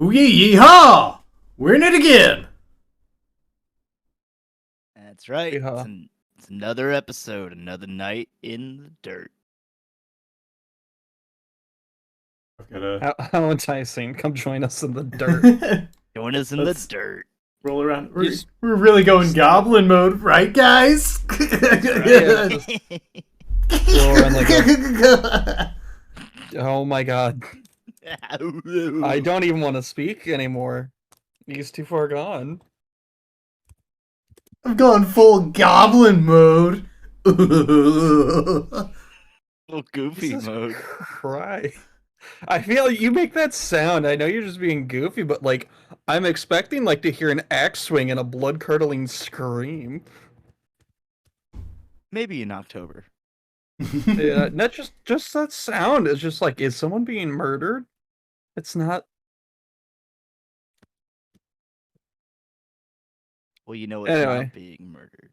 Ooh yee haw! We're in it again! That's right. Yeah. It's another episode, another night in the dirt. I've gotta How enticing. Come join us in the dirt. Join us in Let's the dirt. roll around. We're, Just- we're really going goblin mode, right, guys? Yeah, just roll around like oh my god. I don't even want to speak anymore. He's too far gone. I've gone full goblin mode. Little goofy Jesus mode. Christ. I feel you make that sound. I know you're just being goofy, but like I'm expecting like to hear an axe swing and a blood-curdling scream. Maybe in October. Yeah, not just that sound. It's just like, is someone being murdered? It's not. Well, you know it's Anyway. not being murdered.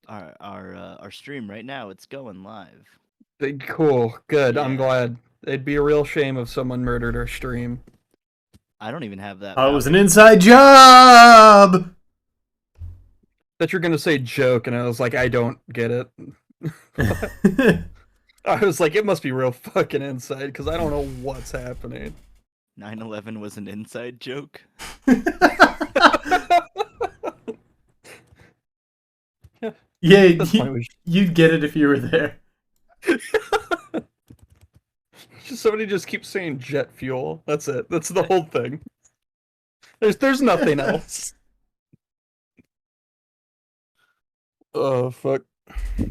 Our stream right now, it's going live. Cool, good. I'm Yeah. glad. It'd be a real shame if someone murdered our stream. I don't even have that. Oh, it was an voucher. inside job! That you're gonna say joke, and I was like, I don't get it. I was like, it must be real fucking inside because I don't know what's happening. 9/11 was an inside joke. Yeah, That's fine. We you'd get it if you were there. Somebody just keeps saying jet fuel. That's it. That's the whole thing. There's nothing else. Oh fuck.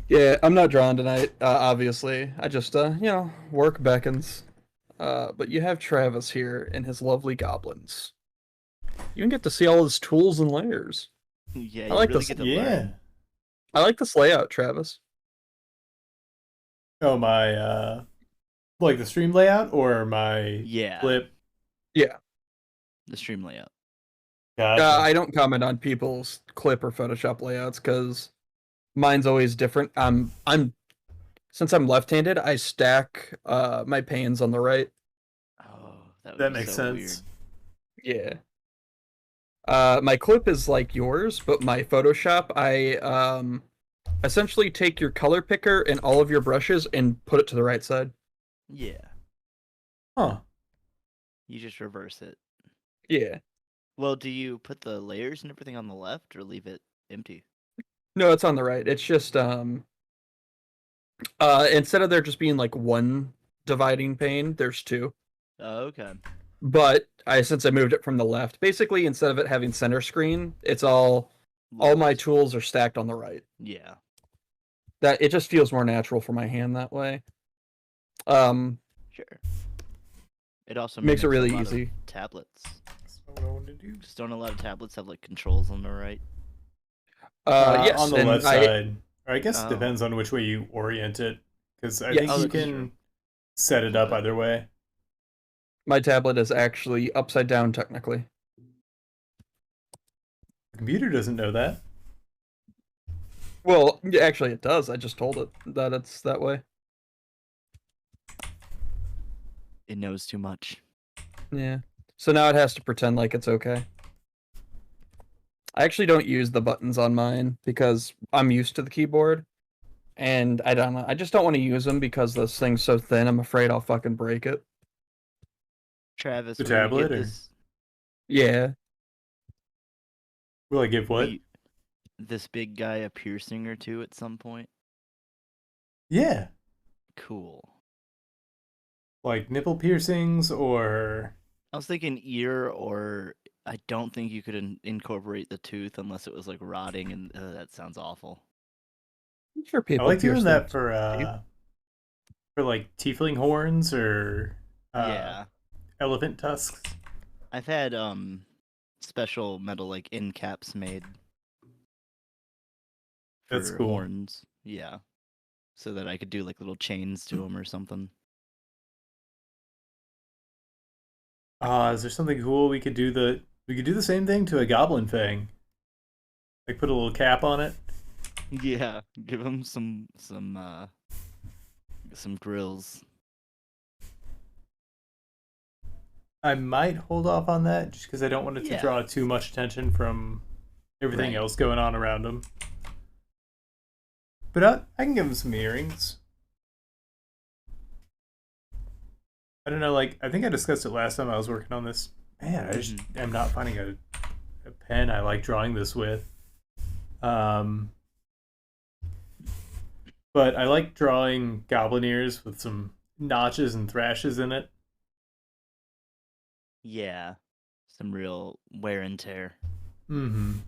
Yeah, I'm not drawing tonight. Obviously, I just work beckons. But you have Travis here and his lovely goblins. You can get to see all his tools and layers. Yeah, I you like really this- get to Yeah. learn. I like this layout, Travis. Oh, my, like the stream layout or my Yeah, clip? the stream layout. Gotcha. I don't comment on people's clip or Photoshop layouts because mine's always different. Since I'm left-handed, I stack my panes on the right. Oh, that would That be makes so sense. weird. Yeah. My clip is like yours, but my Photoshop, I essentially take your color picker and all of your brushes and put it to the right side. Yeah, Huh. you just reverse it. Yeah. Well, do you put the layers and everything on the left or leave it empty? No, it's on the right. It's just instead of there just being like one dividing pane, there's two. Oh, okay. But since I moved it from the left, basically instead of it having center screen, it's all my Left. tools are stacked on the right. Yeah. That it just feels more natural for my hand that way. Sure. It also Makes it mimics a really lot of easy. tablets. That's not what I wanted to do. Just don't a lot of tablets have like controls on the right? Yes, on the and left side. Or I guess Oh. it depends on which way you orient it. Because I Yes. think Oh, you that's can true. set it up either way. my tablet is actually upside down technically. The computer doesn't know that. Well, yeah, actually it does. I just told it that it's that way. It knows too much. Yeah. So now it has to pretend like it's okay. I actually don't use the buttons on mine because I'm used to the keyboard. And I don't know. I just don't want to use them because this thing's so thin. I'm afraid I'll fucking break it. Travis, The will you tablet, get or- this, Yeah. Will I give will what? you- this big guy a piercing or two at some point? Yeah. Cool. Like nipple piercings or... I was thinking ear, or I don't think you could incorporate the tooth unless it was like rotting, and that sounds awful. I'm sure I people like doing pierce that their- for like tiefling horns or Yeah, elephant tusks. I've had special metal like end caps made. That's for cool. Horns, yeah, so that I could do like little chains to them or something. Is there something cool we could do the same thing to a goblin fang? Like put a little cap on it? Yeah, give them some grills. I might hold off on that just because I don't want it to Yeah. draw too much attention from everything Right. else going on around him. But I can give him some earrings. I don't know, like, I think I discussed it last time I was working on this. Man, I just Mhm. am not finding a pen I like drawing this with. Um, but I like drawing goblin ears with some notches and thrashes in it. Yeah. Some real wear and tear. Mm-hmm.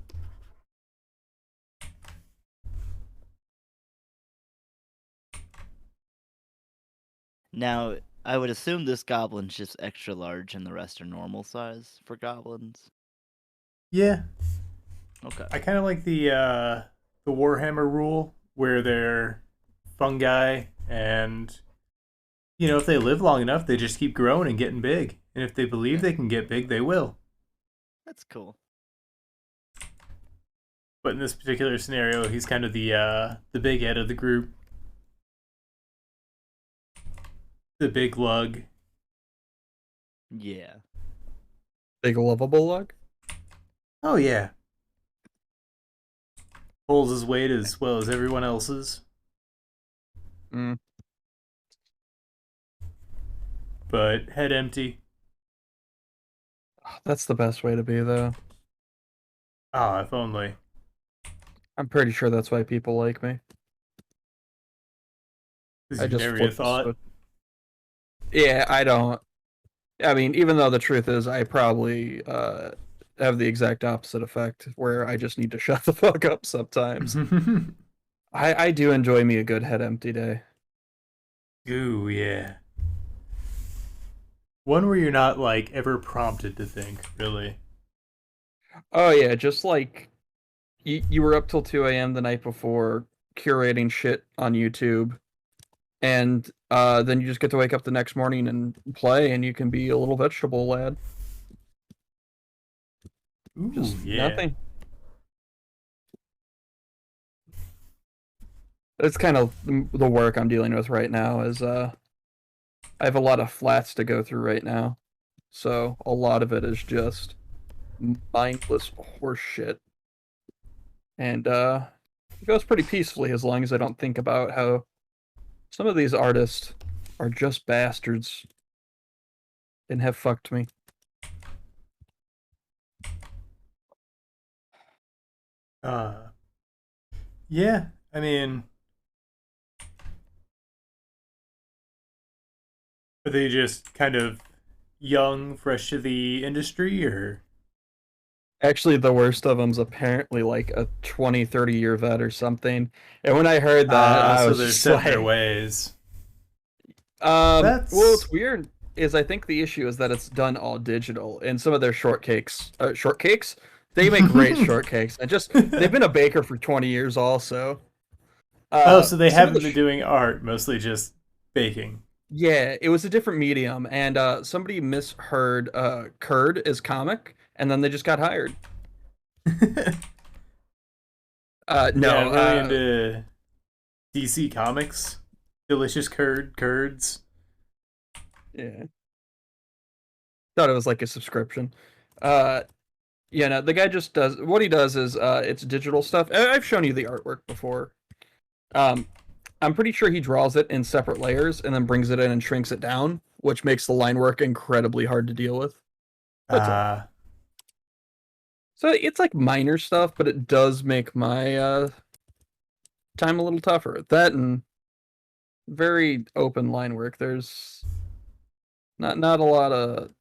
Now, I would assume this goblin's just extra large and the rest are normal size for goblins. Yeah, Okay. I kind of like the Warhammer rule where they're fungi, and if they live long enough, they just keep growing and getting big. And if they believe Yeah. they can get big, they will. That's cool. But in this particular scenario, he's kind of the big head of the group, the big lug. Yeah. Big lovable lug. Oh yeah, holds his weight as well as everyone else's, Mm. but head empty. That's the best way to be, though. Ah, if only. I'm pretty sure that's why people like me. Because I you just never even flip the thought. switch. Yeah, I don't. I mean, even though the truth is, I probably have the exact opposite effect, where I just need to shut the fuck up sometimes. I do enjoy me a good head empty day. Ooh, yeah. One where you're not like ever prompted to think, really. Oh yeah, just like you were up till 2 a.m. the night before curating shit on YouTube, and then you just get to wake up the next morning and play, and you can be a little vegetable lad. Ooh, Just yeah. nothing. It's kind of the work I'm dealing with right now. Is I have a lot of flats to go through right now, so a lot of it is just mindless horse shit, and it goes pretty peacefully as long as I don't think about how some of these artists are just bastards and have fucked me. Uh, yeah. I mean, are they just kind of young, fresh to the industry, or? Actually, the worst of them's apparently like a 20, 30-year vet or something. And when I heard that, I So was they're just set in their like, ways. well, what's That's weird is I think the issue is that it's done all digital, and some of their shortcakes, they make great shortcakes. And just they've been a baker for 20 years also. Oh, so they Some of the haven't been doing art, mostly just baking. Yeah, it was a different medium, and somebody misheard curd as comic, and then they just got hired. Yeah, No, I'm really into DC Comics. Delicious curds. yeah, thought it was like a subscription. Uh, yeah, no, the guy just does what he does is it's digital stuff. I've shown you the artwork before. Um, I'm pretty sure he draws it in separate layers and then brings it in and shrinks it down, which makes the line work incredibly hard to deal with. That's all. Uh, So it's like minor stuff, but it does make my time a little tougher. That and very open line work. There's not a lot of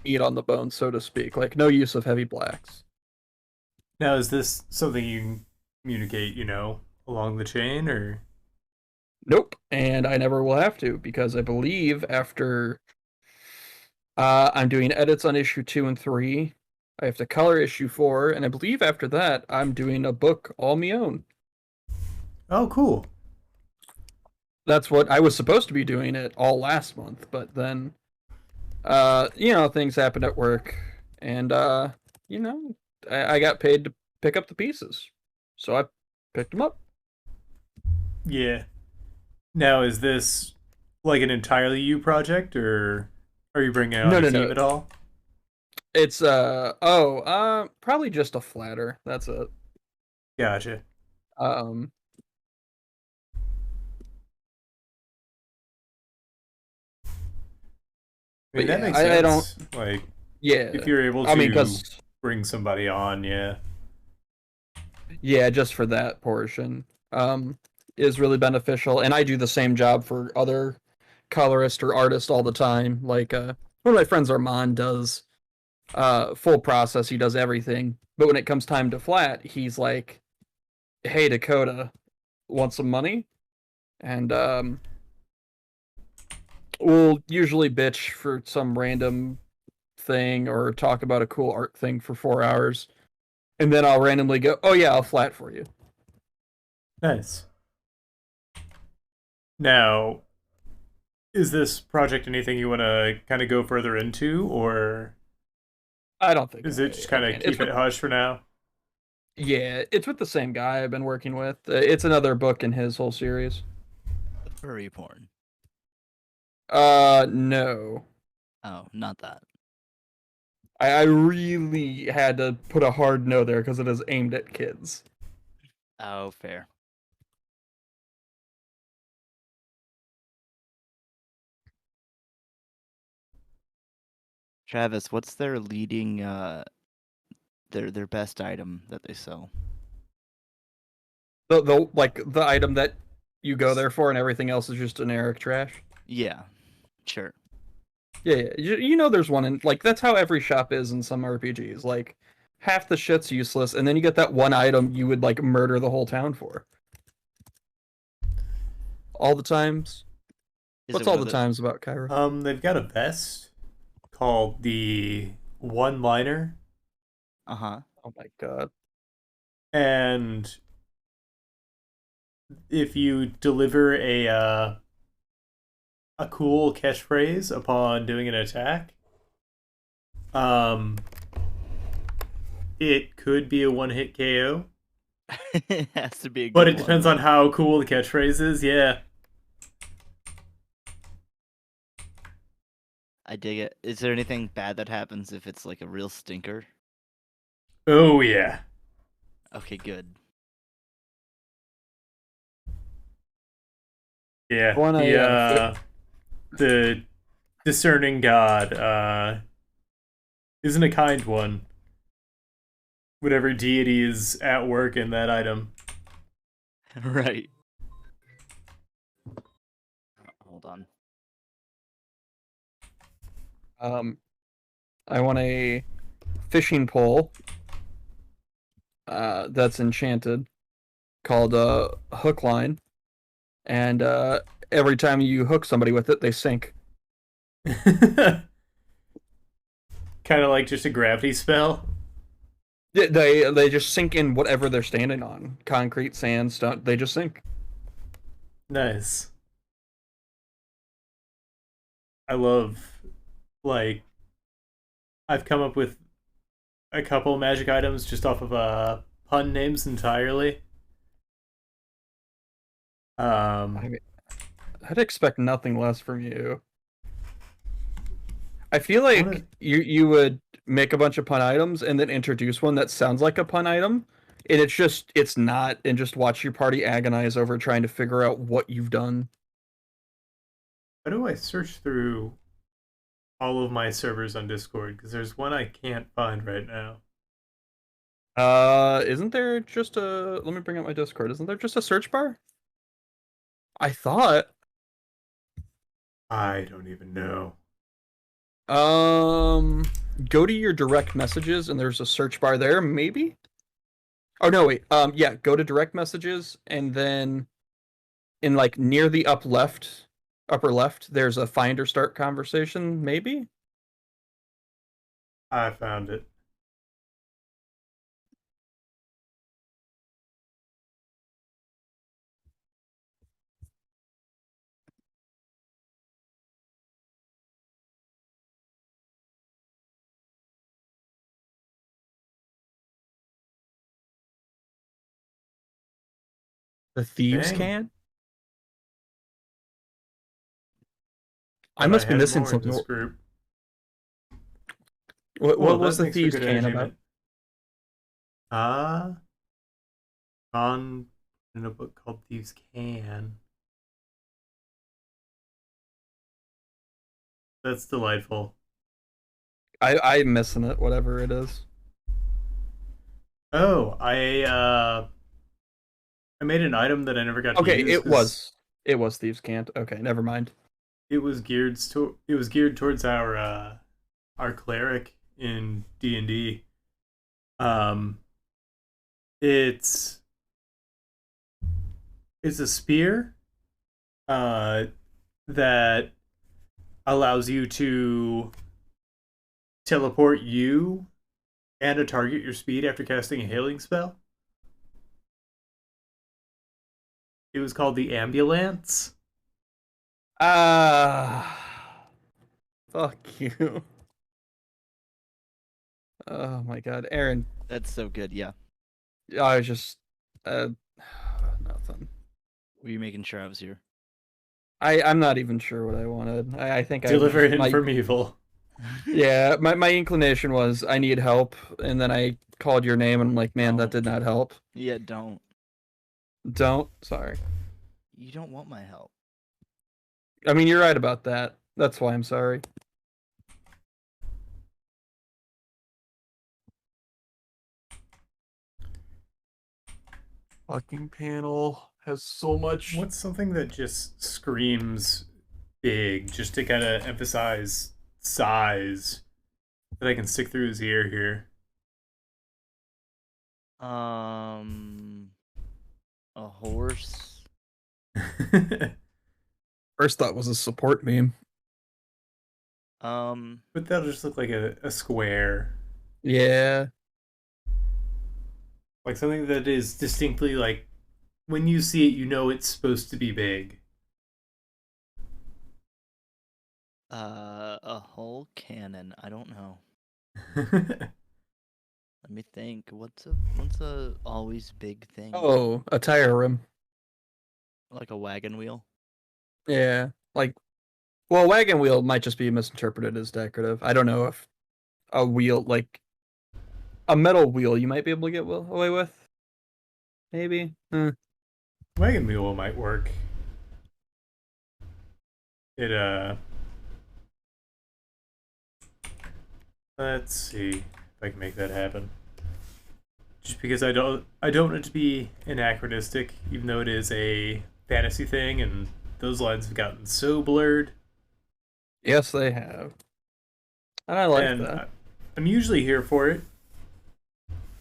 meat on the bone, so to speak. Like no use of heavy blacks. Now, is this something you can communicate, along the chain, or? Nope, and I never will have to because I believe after I'm doing edits on issue 2 and 3, I have to color issue 4, and I believe after that I'm doing a book all me own. Oh, cool. That's what I was supposed to be doing it all last month, but then things happened at work, and you know, I got paid to pick up the pieces, so I picked them up. Yeah. Now, is this like an entirely you project, or Are you bringing on No, a no, team no. at all? It's probably just a flatter. That's it. Gotcha. Um, I but mean, that yeah, makes I don't. sense. Like, if Yeah, you're able I mean, to cause bring somebody on, yeah. yeah, just for that portion, is really beneficial. And I do the same job for other colorists or artists all the time. Like, one of my friends, Armand, does full process. He does everything. But when it comes time to flat, he's like, "Hey, Dakota, want some money?" And we'll usually bitch for some random thing or talk about a cool art thing for 4 hours, and then I'll randomly go, "Oh yeah, I'll flat for you." Nice. Now, is this project anything you want to kind of go further into, or I don't think is it just I kind of can. It's keep it with hush for now? Yeah, it's with the same guy I've been working with. It's another book in his whole series. Furry porn. No. Oh, not that. I really had to put a hard no there because it is aimed at kids. Oh, fair. Travis, what's their leading their best item that they sell? The item that you go there for and everything else is just generic trash. Yeah, sure. Yeah. You know there's one in like that's how every shop is in some RPGs. Like half the shit's useless, and then you get that one item you would like murder the whole town for. All the times. Is What's it all one the of the? times about Kyra? They've got a vest called the One Liner, Uh-huh. Oh my god. and if you deliver a cool catchphrase upon doing an attack, um, it could be a one-hit KO. It has to be a But good it one depends on though. how cool the catchphrase is. Yeah. I dig it. Is there anything bad that happens if it's like a real stinker? Oh yeah. Okay, good. Yeah. One The discerning god isn't a kind one. Whatever deity is at work in that item. Right. Hold on. I want a fishing pole that's enchanted called hook line, and every time you hook somebody with it, they sink. Kind of like just a gravity spell. They just sink in whatever they're standing on. Concrete, sand, stone. They just sink. Nice. I love, like, I've come up with a couple magic items just off of pun names entirely. I Um, mean, I'd expect nothing less from you. I feel I want like you would make a bunch of pun items and then introduce one that sounds like a pun item, and it's not, and just watch your party agonize over trying to figure out what you've done. how do I search through all of my servers on Discord? Because there's one I can't find right now. Isn't there just a? Let me bring up my Discord. Isn't there just a search bar? I thought. I don't even know. Um, go to your direct messages and there's a search bar there, maybe? Oh no, wait. Yeah, go to direct messages and then in like near the upper left, there's a find or start conversation, maybe? I found it. The thieves Dang. can? I Thought I must be had missing more in something. this group. What that was the makes for thieves' good can about? entertainment. Ah, on in a book called Thieves' Can. That's delightful. I'm missing it, whatever it is. Oh, I made an item that I never got to Okay, use because it was thieves' cant. Okay, never mind. it was geared towards our cleric in D&D. Um, it's it's a spear uh that allows you to teleport you and a target your speed after casting a healing spell. It was called the ambulance. Ah, fuck you. Oh my god, Aaron. That's so good. Yeah. I was just uh nothing. Were you making sure I was here? I'm not even sure what I wanted. I think I was Deliver just him my from evil. yeah, my inclination was I need help, and then I called your name and I'm like, man, that Don't. did not help. Yeah, don't. Don't. Sorry. You don't want my help. I mean, you're right about that. That's why I'm sorry. Fucking panel has so much. What's something that just screams big, just to kind of emphasize size, that I can stick through his ear here? A horse. First thought was a support meme. But that'll just look like a square. Yeah. Like something that is distinctly like, when you see it, you know it's supposed to be big. A whole cannon. I don't know. Let me think. What's a always big thing? Oh, a tire rim. Like a wagon wheel? Yeah. Like, well, wagon wheel might just be misinterpreted as decorative. I don't know if a wheel, like a metal wheel, you might be able to get away with. Maybe. Wagon wheel might work. It let's see if I can make that happen. Just because I don't want it to be anachronistic, even though it is a fantasy thing, and those lines have gotten so blurred. Yes, they have. And I like And that. I'm usually here for it,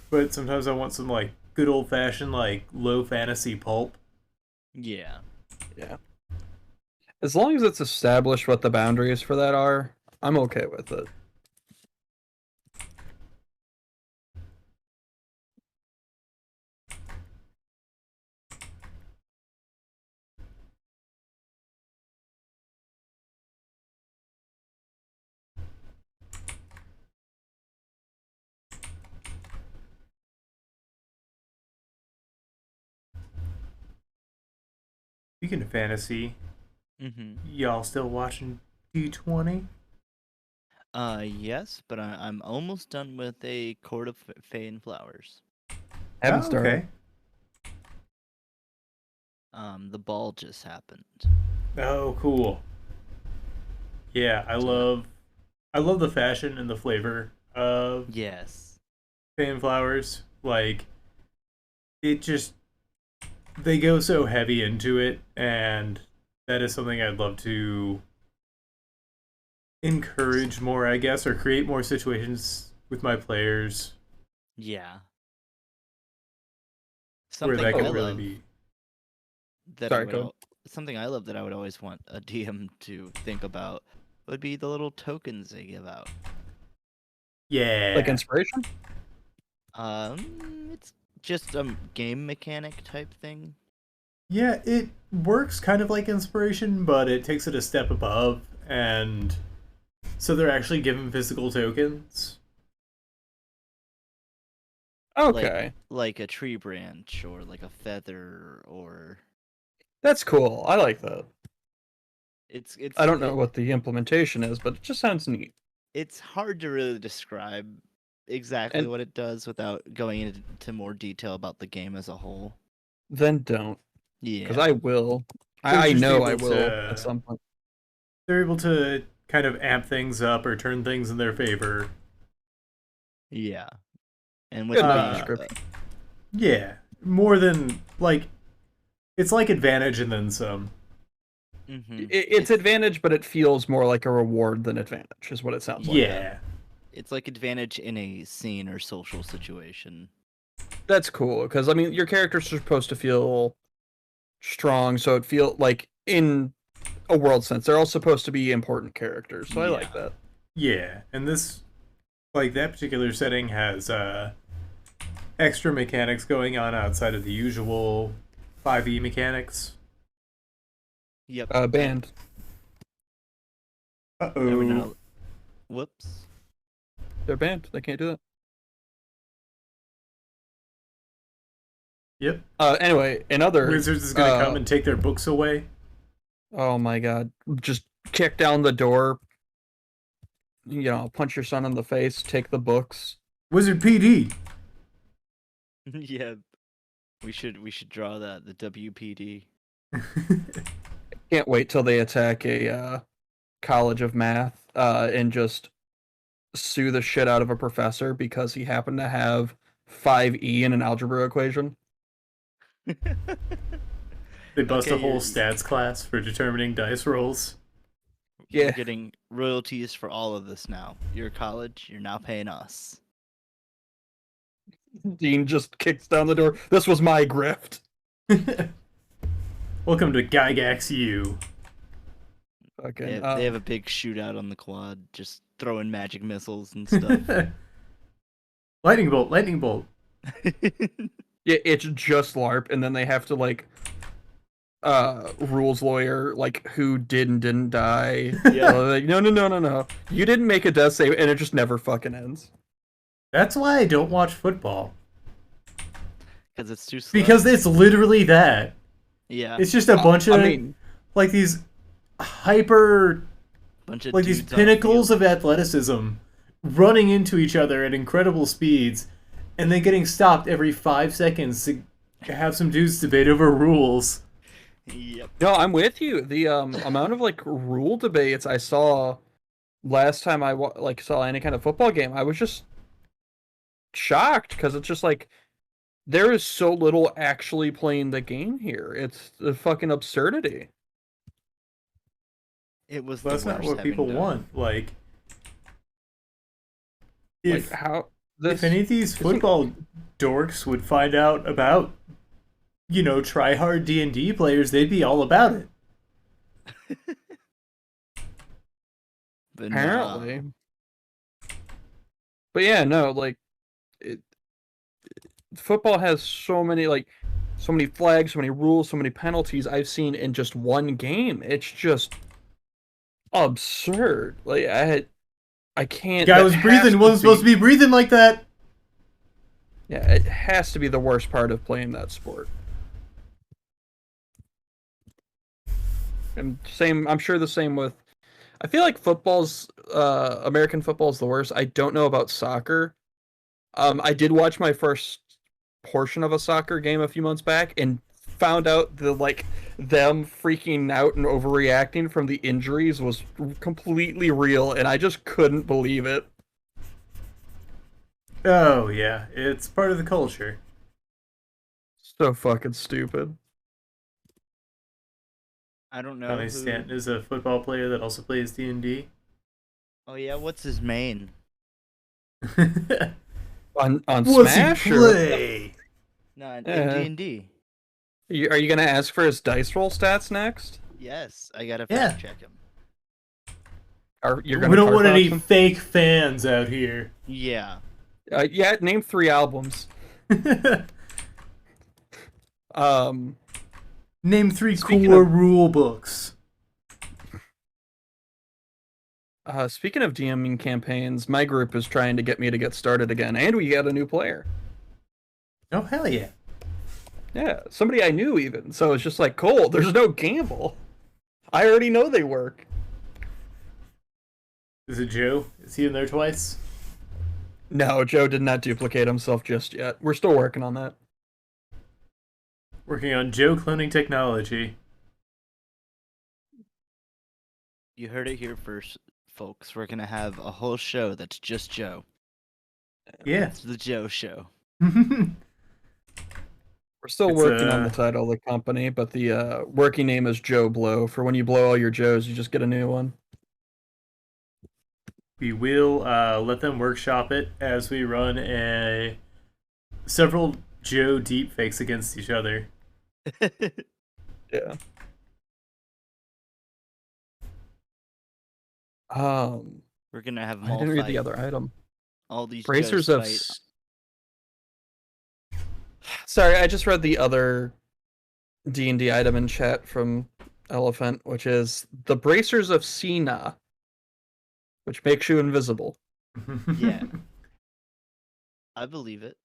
but sometimes I want some like good old fashioned like low fantasy pulp. Yeah. Yeah. As long as it's established what the boundaries for that are, I'm okay with it. Speaking of fantasy, Mm-hmm. y'all still watching D20? Yes, but I'm almost done with a Court of Fey and Flowers. Haven't Oh, started. okay. The ball just happened. Oh, cool. Yeah, So I love the fashion and the flavor of yes. fan flowers. Like, it just, they go so heavy into it, and that is something I'd love to encourage more, I guess, or create more situations with my players Yeah. where Something that I could really love be. that I Sorry, would go ahead. something I love that I would always want a DM to think about would be the little tokens they give out. Like Yeah. inspiration? It's just a game mechanic type thing. Yeah, it works kind of like inspiration, but it takes it a step above, and so they're actually given physical tokens. Okay. Like a tree branch or like a feather or That's cool. I like that. it's I don't know what the implementation is, but it just sounds neat. It's hard to really describe exactly And what it does without going into more detail about the game as a whole. then don't, because Yeah. I will. They're I just know I able will at to some point. they're able to kind of amp things up or turn things in their favor. Yeah. And with Good it enough being description. Yeah, more than like it's like advantage and then some. It's advantage, but it feels more like a reward than advantage, is what it sounds like. Yeah. it's like advantage in a scene or social situation. That's cool, because I mean, your characters are supposed to feel strong, so it feel like in a world sense, they're all supposed to be important characters. So I like Yeah. that. Yeah, and this like that particular setting has extra mechanics going on outside of the usual 5e mechanics. Yep. Band. Every Uh-oh. now. Whoops. They're banned. They can't do that. Yep. Anyway, another Wizards is gonna come and take their books away. Oh my god! Just kick down the door. You know, punch your son in the face. Take the books. Wizard PD. Yeah. We should draw that, the WPD. Can't wait till they attack a college of math and just sue the shit out of a professor because he happened to have 5e in an algebra equation. They bust Okay, a whole you're- stats class for determining dice rolls. Yeah. You're getting royalties for all of this now. You're a college, you're now paying us. Dean just kicks down the door. This was my grift. Welcome to Gygax U. Fucking, They have a big shootout on the quad, just throwing magic missiles and stuff. Lightning bolt, lightning bolt. Yeah, it's just LARP, and then they have to like rules lawyer like who did and didn't die. Yeah. Like, no. You didn't make a death save, and it just never fucking ends. That's why I don't watch football. Because it's too slow. Because it's literally that. Yeah. It's just a bunch of I mean, like these hyper Bunch of like these dudes on the pinnacles field. of athleticism running into each other at incredible speeds and then getting stopped every 5 seconds to have some dudes debate over rules. Yep. no, I'm with you. The amount of like rule debates I saw last time I saw any kind of football game, I was just shocked because it's just like there is so little actually playing the game here. It's a fucking absurdity. It was But that's the not worst what having people done. want. Like Like if how if any of these football dorks would find out about try hard D&D players, they'd be all about it. But apparently. But yeah, no, like football has so many flags, so many rules, so many penalties I've seen in just one game. It's just absurd. Like I can't. Guy that was has breathing, to wasn't supposed to be breathing like that. Yeah, it has to be the worst part of playing that sport. And same, I'm sure the same with. I feel like American football is the worst. I don't know about soccer. I did watch my first portion of a soccer game a few months back and found out them freaking out and overreacting from the injuries was completely real, and I just couldn't believe it. Oh yeah, it's part of the culture. So fucking stupid. I don't know. Tommy Who... Stanton is a football player that also plays D&D. Oh yeah, what's his main? On What's Smash? he Or play? No, in Yeah. D&D. Are you gonna ask for his dice roll stats next? Yes, I gotta Yeah. fact check him. Or you're We gonna don't want Carfax any him? fake fans out here. Yeah. Yeah, name 3 albums. Name 3 Speaking core of- rule books. Speaking of DMing campaigns, my group is trying to get me to get started again, and we got a new player. Oh hell yeah! Yeah, somebody I knew even. So it's just like, cool, there's no gamble. I already know they work. Is it Joe? Is he in there twice? No, Joe did not duplicate himself just yet. We're still working on that. Working on Joe cloning technology. You heard it here first, folks. We're gonna have a whole show that's just Joe. Yeah. It's the Joe Show. We're still It's, working on the title of the company, but the working name is Joe Blow. For when you blow all your Joes, you just get a new one. We will let them workshop it as we run several Joe deepfakes against each other. Yeah. We're gonna have them I all didn't read fight. the other item. All these Bracers Joes of. fight. Sorry, I just read the other D&D item in chat from Elephant, which is the Bracers of Sina, which makes you invisible. Yeah. I believe it.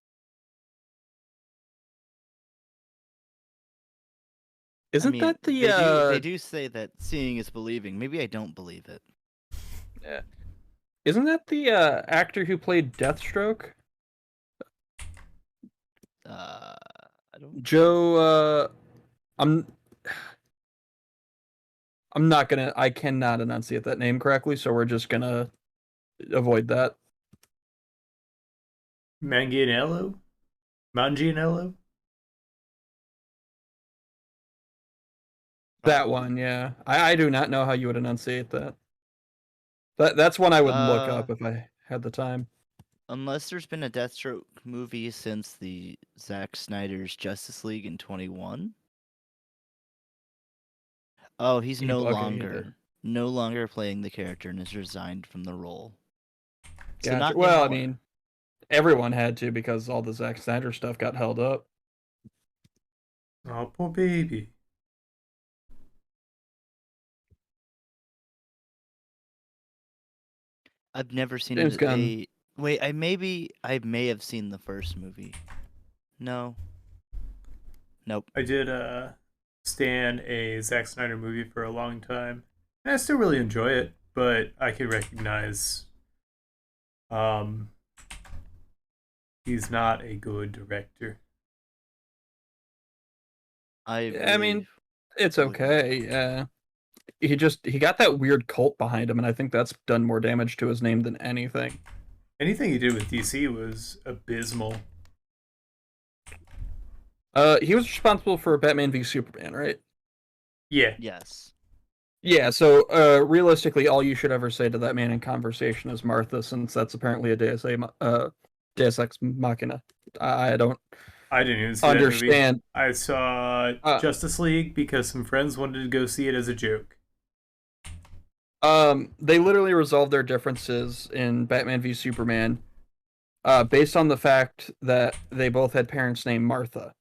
Isn't I mean, that the they do say that seeing is believing. Maybe I don't believe it. Yeah. Isn't that the actor who played Deathstroke? I don't. Joe. I'm not gonna. I cannot enunciate that name correctly, so we're just gonna avoid that. Manganiello? Manganiello? That one, yeah. I do not know how you would enunciate that. That's one I would look up if I had the time. Unless there's been a Deathstroke movie since the Zack Snyder's Justice League in 21. Oh, he's no longer playing the character and has resigned from the role. So Gotcha. not Well, I anymore. mean, everyone had to because all the Zack Snyder stuff got held up. Oh, poor baby. I've never seen James it. Gunn. Wait, I may have seen the first movie. No. Nope. I did stand a Zack Snyder movie for a long time. And I still really enjoy it, but I can recognize he's not a good director. I mean, it's okay. Yeah. He got that weird cult behind him, and I think that's done more damage to his name than anything. Anything he did with DC was abysmal. He was responsible for Batman v Superman, right? Yeah. Yes. Yeah, so realistically, all you should ever say to that man in conversation is Martha, since that's apparently a Deus Ex Machina. I don't I didn't even see understand. That movie. I saw Justice League because some friends wanted to go see it as a joke. They literally resolved their differences in Batman v Superman based on the fact that they both had parents named Martha.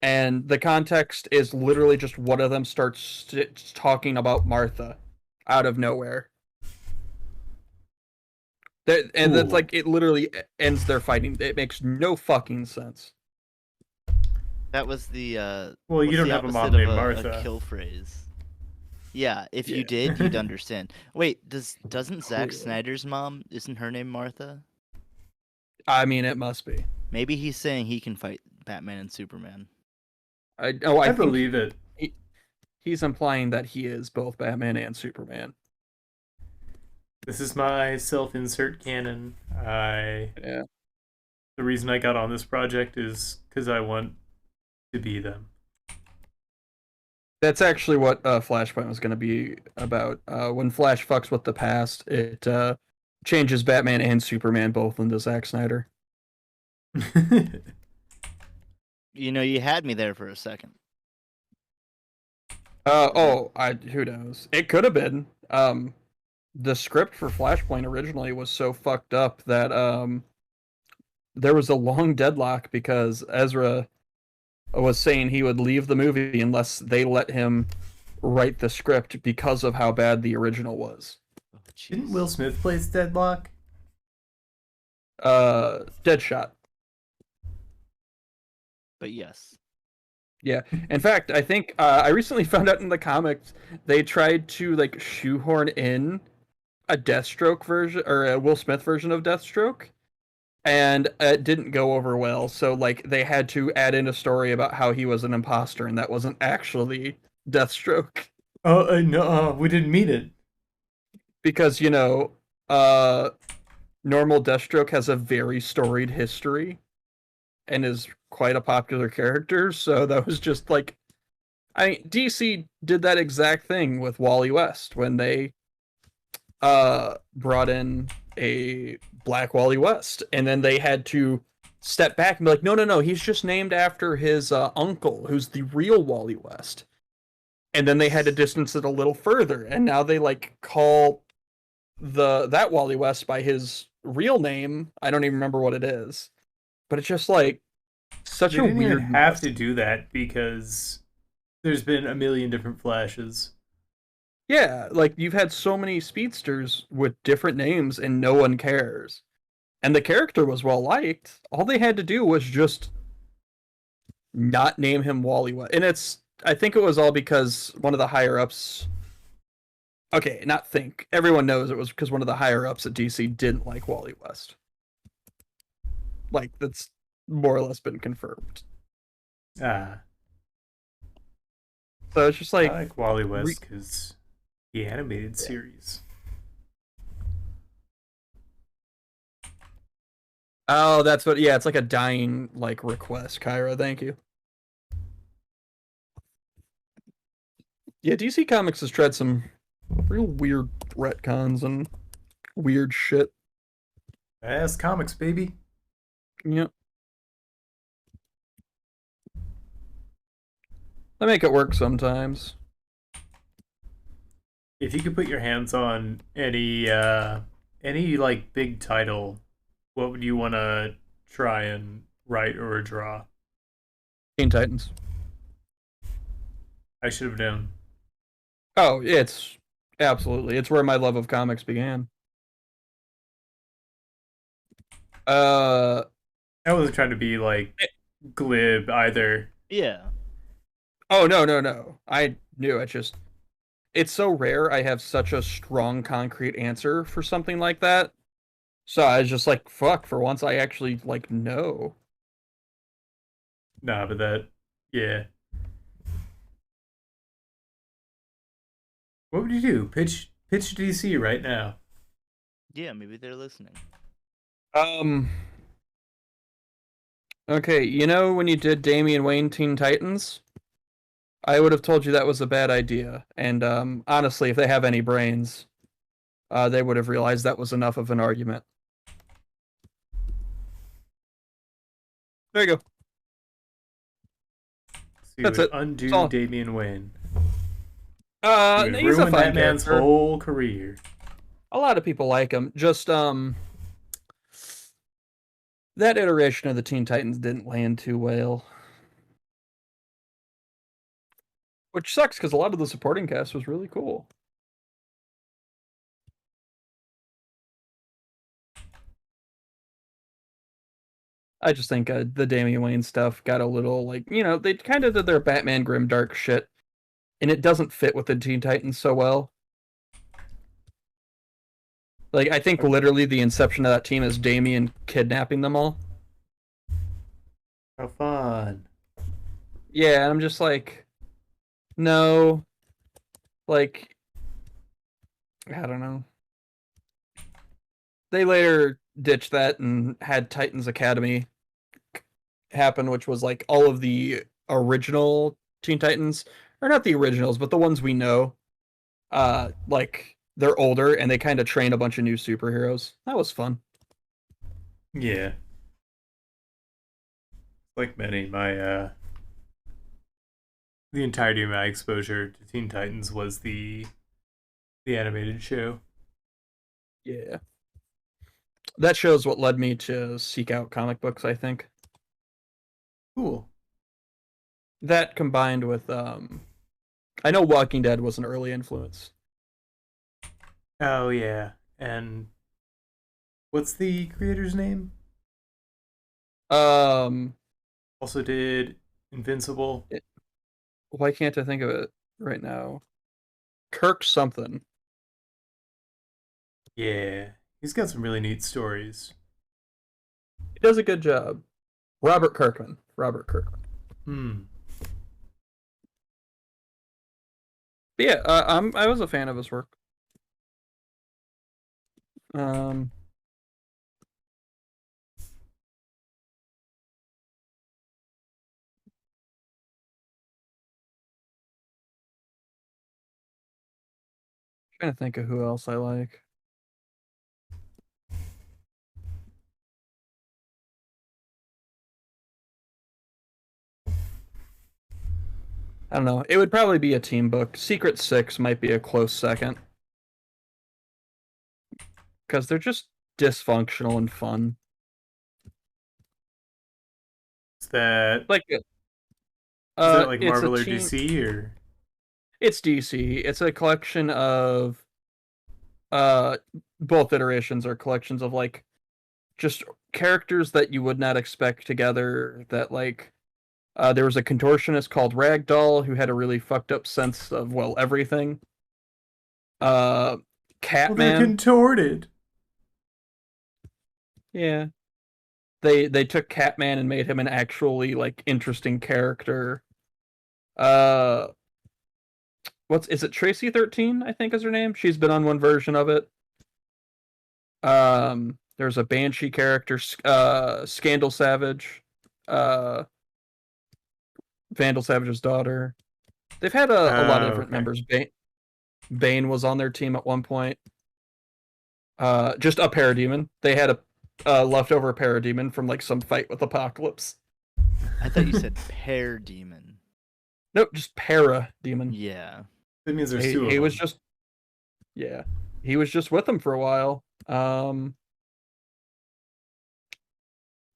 And the context is literally just one of them starts talking about Martha out of nowhere. And that's like, it literally ends their fighting. It makes no fucking sense. That was the well, you don't have a mom named Martha. A kill phrase. Yeah, if you did, you'd understand. Wait, doesn't Zack Snyder's mom, isn't her name Martha? I mean, it must be. Maybe he's saying he can fight Batman and Superman. I believe it. He's implying that he is both Batman and Superman. This is my self-insert canon. The reason I got on this project is because I want to be them. That's actually what Flashpoint was going to be about. When Flash fucks with the past, it changes Batman and Superman both into Zack Snyder. You know, you had me there for a second. Who knows? It could have been. The script for Flashpoint originally was so fucked up that there was a long deadlock because Ezra was saying he would leave the movie unless they let him write the script because of how bad the original was. Oh, didn't Will Smith play Deadlock? Deadshot. But yes. Yeah. In fact, I think I recently found out in the comics they tried to like shoehorn in a Deathstroke version or a Will Smith version of Deathstroke, and it didn't go over well. So like they had to add in a story about how he was an imposter and that wasn't actually Deathstroke Oh no, we didn't mean it. because uh, normal Deathstroke has a very storied history and is quite a popular character. So that was just like, DC did that exact thing with Wally West when they brought in a Black Wally West, and then they had to step back and be like, no, he's just named after his uncle, who's the real Wally West. And then they had to distance it a little further, and now they like call that Wally West by his real name. I don't even remember what it is, but it's just like such They a didn't even weird have mess. to do that because there's been a million different Flashes. Yeah, like you've had so many speedsters with different names and no one cares. And the character was well liked. All they had to do was just not name him Wally West. And I think it was all because one of the higher ups. Okay, not think. Everyone knows it was because one of the higher ups at DC didn't like Wally West. Like that's more or less been confirmed. Ah, So it's just I like, like Wally West because the animated series. oh, that's what. Yeah, it's like a dying like request, Kyra. Thank you. Yeah, DC Comics has tried some real weird retcons and weird shit. That's comics, baby. Yep. They make it work sometimes. If you could put your hands on any like big title, what would you want to try and write or draw? Teen Titans. I should have known. Oh, it's absolutely. It's where my love of comics began. Uh I wasn't trying to be like glib either. Yeah. oh, no. I knew it. Just it's so rare I have such a strong concrete answer for something like that. So I was just like, fuck, for once I actually like know. Nah, but that, yeah. What would you do? Pitch DC right now. Yeah, maybe they're listening. Um okay, when you did Damian Wayne Teen Titans? I would have told you that was a bad idea. And honestly, if they have any brains, they would have realized that was enough of an argument. There you go. So you That's would it. undo That's all. Damian Wayne. You would He's a ruin fine that man's character. whole career. A lot of people like him. Just that iteration of the Teen Titans didn't land too well, which sucks because a lot of the supporting cast was really cool. I just think the Damian Wayne stuff got a little like they kind of did their Batman grimdark shit, and it doesn't fit with the Teen Titans so well. Like I think literally the inception of that team is Damian kidnapping them all. How fun. Yeah, and I'm just like, no, like I don't know. They later ditched that and had Titans Academy happen, which was like all of the original Teen Titans, or not the originals, but the ones we know. Like they're older and they kind of train a bunch of new superheroes. That was fun. Yeah. Like many, the entirety of my exposure to Teen Titans was the animated show. Yeah. That shows what led me to seek out comic books, I think. Cool. That combined with I know Walking Dead was an early influence. Oh yeah. And what's the creator's name? Um Also did Invincible. why can't I think of it right now? Kirk something. Yeah, he's got some really neat stories. He does a good job. Robert Kirkman. Robert Kirkman. Hmm. But yeah, I was a fan of his work. Um, trying to think of who else I like. I don't know. It would probably be a team book. Secret Six might be a close second. Because they're just dysfunctional and fun. Is that Like, like it's a Marvel or team. DC or? It's DC. It's a collection of both iterations are collections of like just characters that you would not expect together. That like there was a contortionist called Ragdoll who had a really fucked up sense of well everything. Uh, Well, they're Catman. contorted. Yeah, they took Catman and made him an actually like interesting character. Uh, what's is it? Tracy 13, I think is her name. She's been on one version of it. There's a Banshee character, Scandal Savage, uh, Vandal Savage's daughter. They've had a lot of different Okay. members. Bane was on their team at one point. Just a Parademon. They had a leftover Parademon from like some fight with Apocalypse. I thought you said pear demon. Nope, just Parademon. Yeah. That means there's He, two of he them. was just yeah, he was just with them for a while.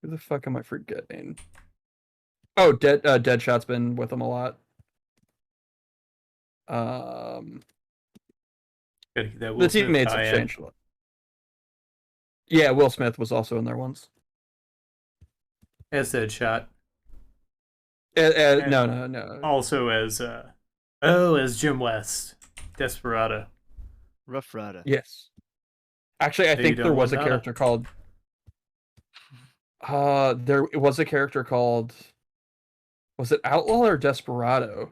Who the fuck am I forgetting? Oh, Deadshot's been with them a lot. Gotta get that Will The Smith teammates have tie-in. changed a lot. Yeah, Will Smith was also in there once. As Deadshot. No. Also as as Jim West, Desperado. Rough Rider. Yes. Actually, I They think don't there was a want Donna. character called. There was a character called. Was it Outlaw or Desperado?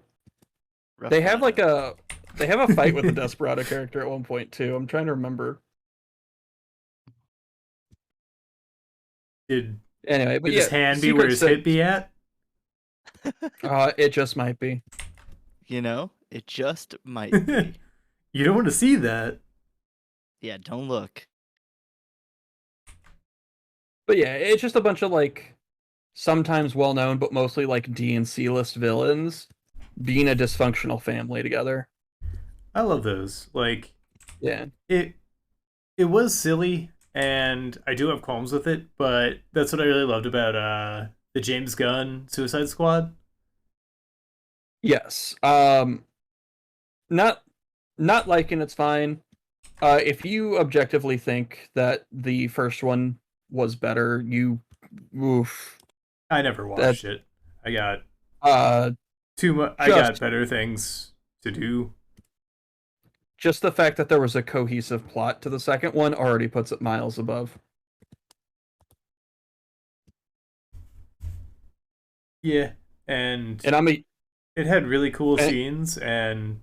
Rough They have like Rider. they have a fight with the Desperado character at one point too. I'm trying to remember. Did Anyway, but did yeah, his hand be Secret where his Six. hip be at? It just might be. You know, it just might be. You don't want to see that. Yeah, don't look. But yeah, it's just a bunch of like sometimes well known, but mostly like D and C list villains being a dysfunctional family together. I love those. Like Yeah. it was silly, and I do have qualms with it, but that's what I really loved about the James Gunn Suicide Squad. Yes. Not liking it's fine. If you objectively think that the first one was better, oof. I never watched it. I got Uh, too much. I got better things to do. just the fact that there was a cohesive plot to the second one already puts it miles above. Yeah, and And it had really cool scenes and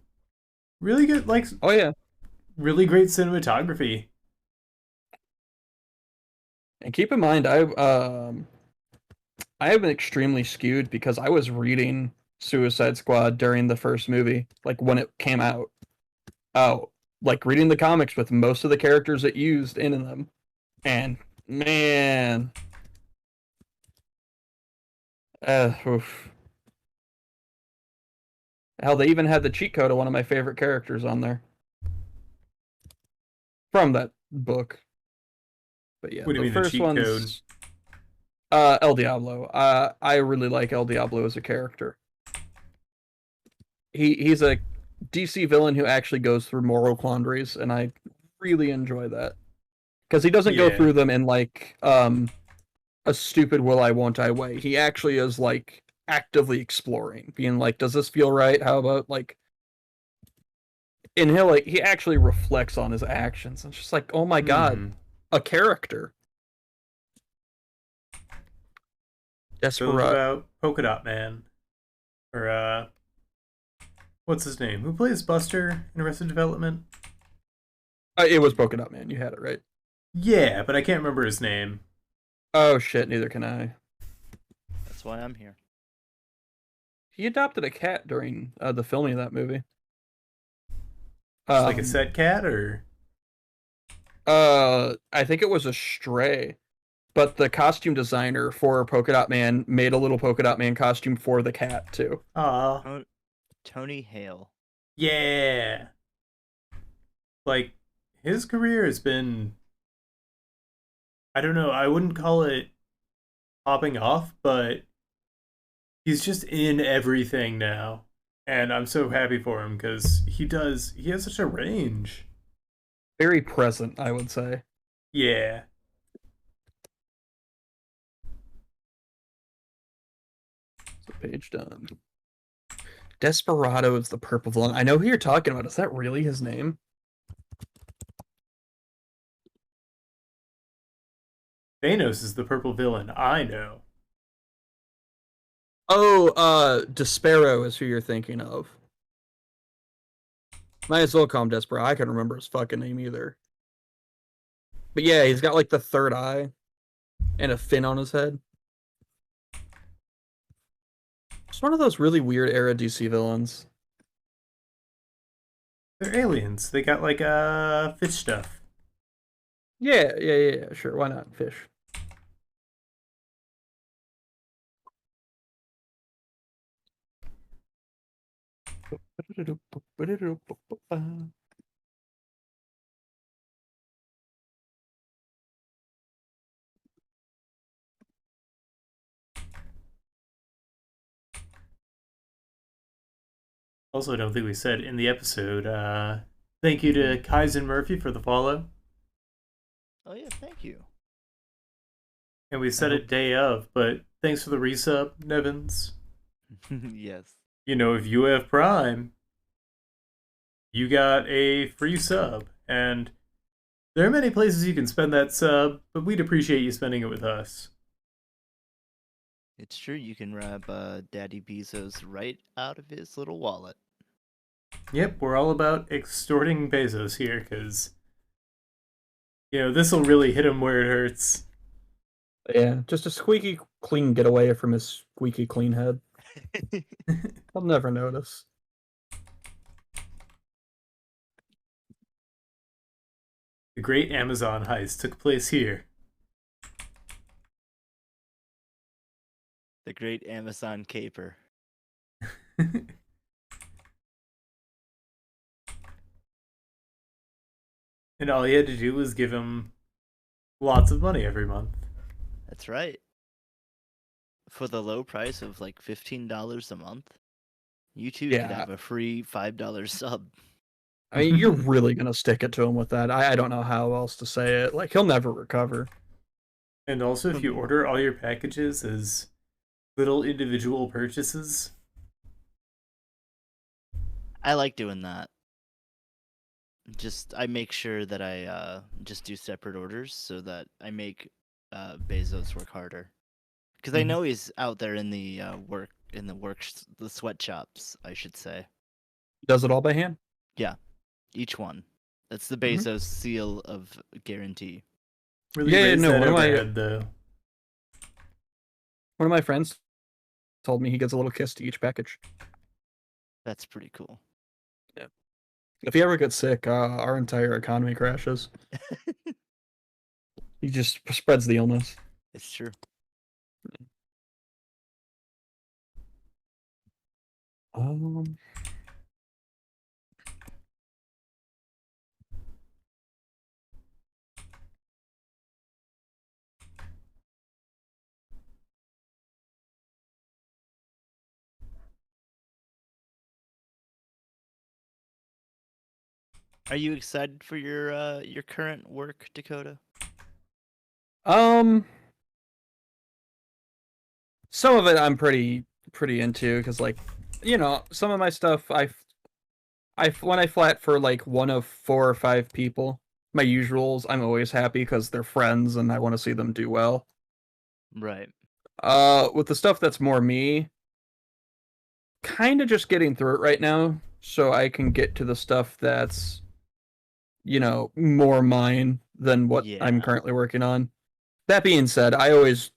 really good, like, oh yeah, really great cinematography. and keep in mind, I have been extremely skewed because I was reading Suicide Squad during the first movie, like when it came out. Oh, like reading the comics with most of the characters it used in them, and man, oof. Hell, they even had the cheat code of one of my favorite characters on there from that book. But yeah, What do you the mean, the first cheat one's El Diablo. I really like El Diablo as a character. He's a DC villain who actually goes through moral quandaries, and I really enjoy that because he doesn't go Yeah. through them in like a stupid will I won't I way. He actually is like actively exploring, being like, does this feel right? How about like and he actually reflects on his actions. It's just like, oh my god, a character. So what Desperate. about Polka Dot Man? Or, what's his name? Who plays Buster in Arrested Development? It was Polka Dot Man. You had it right. Yeah, but I can't remember his name. Oh shit, neither can I. That's why I'm here. He adopted a cat during the filming of that movie. Just like a set cat, or? I think it was a stray, but the costume designer for Polka Dot Man made a little Polka Dot Man costume for the cat too. Aw. Tony Hale. Yeah. Like, his career has been, I don't know, I wouldn't call it popping off, but he's just in everything now. And I'm so happy for him because he has such a range. Very present, I would say. Yeah. So page done. Desperado is the purple villain. I know who you're talking about. Is that really his name? Thanos is the purple villain. I know. Oh, Despero is who you're thinking of. Might as well call him Desperado. I can't remember his fucking name either. But yeah, he's got like the third eye and a fin on his head. It's one of those really weird era DC villains. They're aliens. They got like fish stuff. Yeah, sure. Why not? Fish. Also, I don't think we said in the episode, thank you to Kaizen Murphy for the follow. Oh yeah, thank you. And we said it day of, but thanks for the resub, Nevins. Yes. You know, if you have Prime, you got a free sub. And there are many places you can spend that sub, but we'd appreciate you spending it with us. It's true. You can rob Daddy Bezos right out of his little wallet. Yep, we're all about extorting Bezos here, because, you know, this will really hit him where it hurts. Yeah, just a squeaky clean getaway from his squeaky clean head. I'll never notice. The great Amazon heist took place here. The great Amazon caper. And all he had to do was give him lots of money every month. That's right. For the low price of like $15 a month, you too could have a free $5 sub. I mean, you're really gonna stick it to him with that. I don't know how else to say it. Like, he'll never recover. And also, if you order all your packages as little individual purchases, I like doing that. I make sure that I just do separate orders so that I make Bezos work harder. Because I know he's out there in the the sweatshops, I should say. Does it all by hand? Yeah, each one. That's the Bezos seal of guarantee. really Yeah, raise no, that one of my- overhead, though. One of my friends told me he gets a little kiss to each package. That's pretty cool. If he ever gets sick, our entire economy crashes. He just spreads the illness. It's true. Are you excited for your current work, Dakota? Some of it I'm pretty into because, like, you know, some of my stuff when I flat for like one of 4 or 5 people, my usuals, I'm always happy because they're friends and I want to see them do well. Right. With the stuff that's more me, kind of just getting through it right now, so I can get to the stuff that's, more mine than what I'm Yeah. currently working on. That being said, I always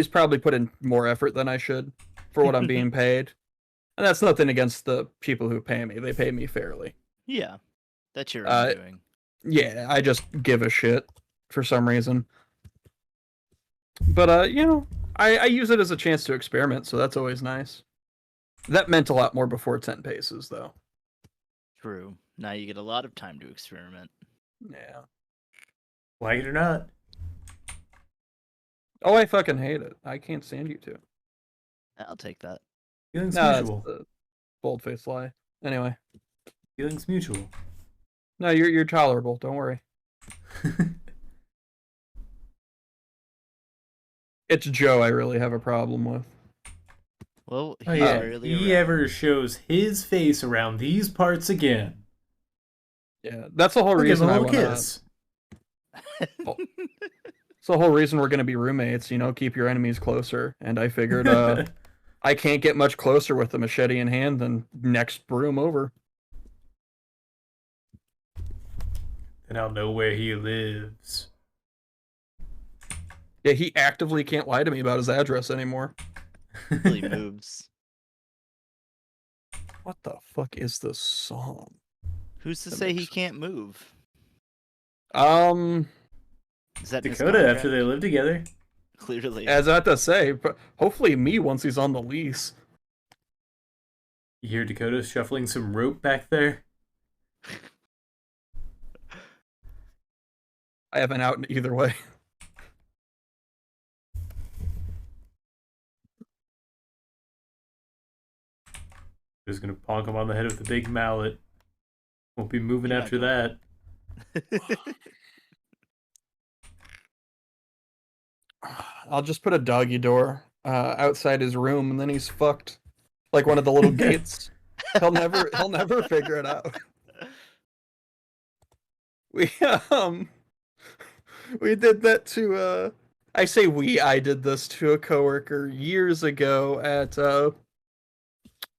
probably put in more effort than I should for what I'm being paid. And that's nothing against the people who pay me. They pay me fairly. Yeah. That's your Uh, undoing. yeah, I just give a shit for some reason. But I use it as a chance to experiment, so that's always nice. That meant a lot more before 10 paces, though. True. Now you get a lot of time to experiment. Yeah. Like it or not. Oh, I fucking hate it. I can't stand you two. I'll take that. Feelings No, that's mutual. the bold-faced lie. Anyway. Feelings mutual. No, you're tolerable. Don't worry. It's Joe I really have a problem with. Well, Oh he's yeah, rarely he around. ever shows his face around these parts again. Yeah, that's the whole I'll give him reason a I little want to. kiss. It's the whole reason we're gonna be roommates. Keep your enemies closer. And I figured, I can't get much closer with a machete in hand than next room over. Then I'll know where he lives. Yeah, he actively can't lie to me about his address anymore. He moves. What the fuck is this song? Who's to That say he makes- can't move? Is that in his Dakota after contract? they live together. Clearly. as I have to say, but hopefully me once he's on the lease. You hear Dakota shuffling some rope back there? I have an out either way. Just gonna bonk him on the head with the big mallet. Won't be moving You're not after going. that. I'll just put a doggy door outside his room, and then he's fucked. Like one of the little gates. He'll never figure it out. We we did that to I did this to a coworker years ago at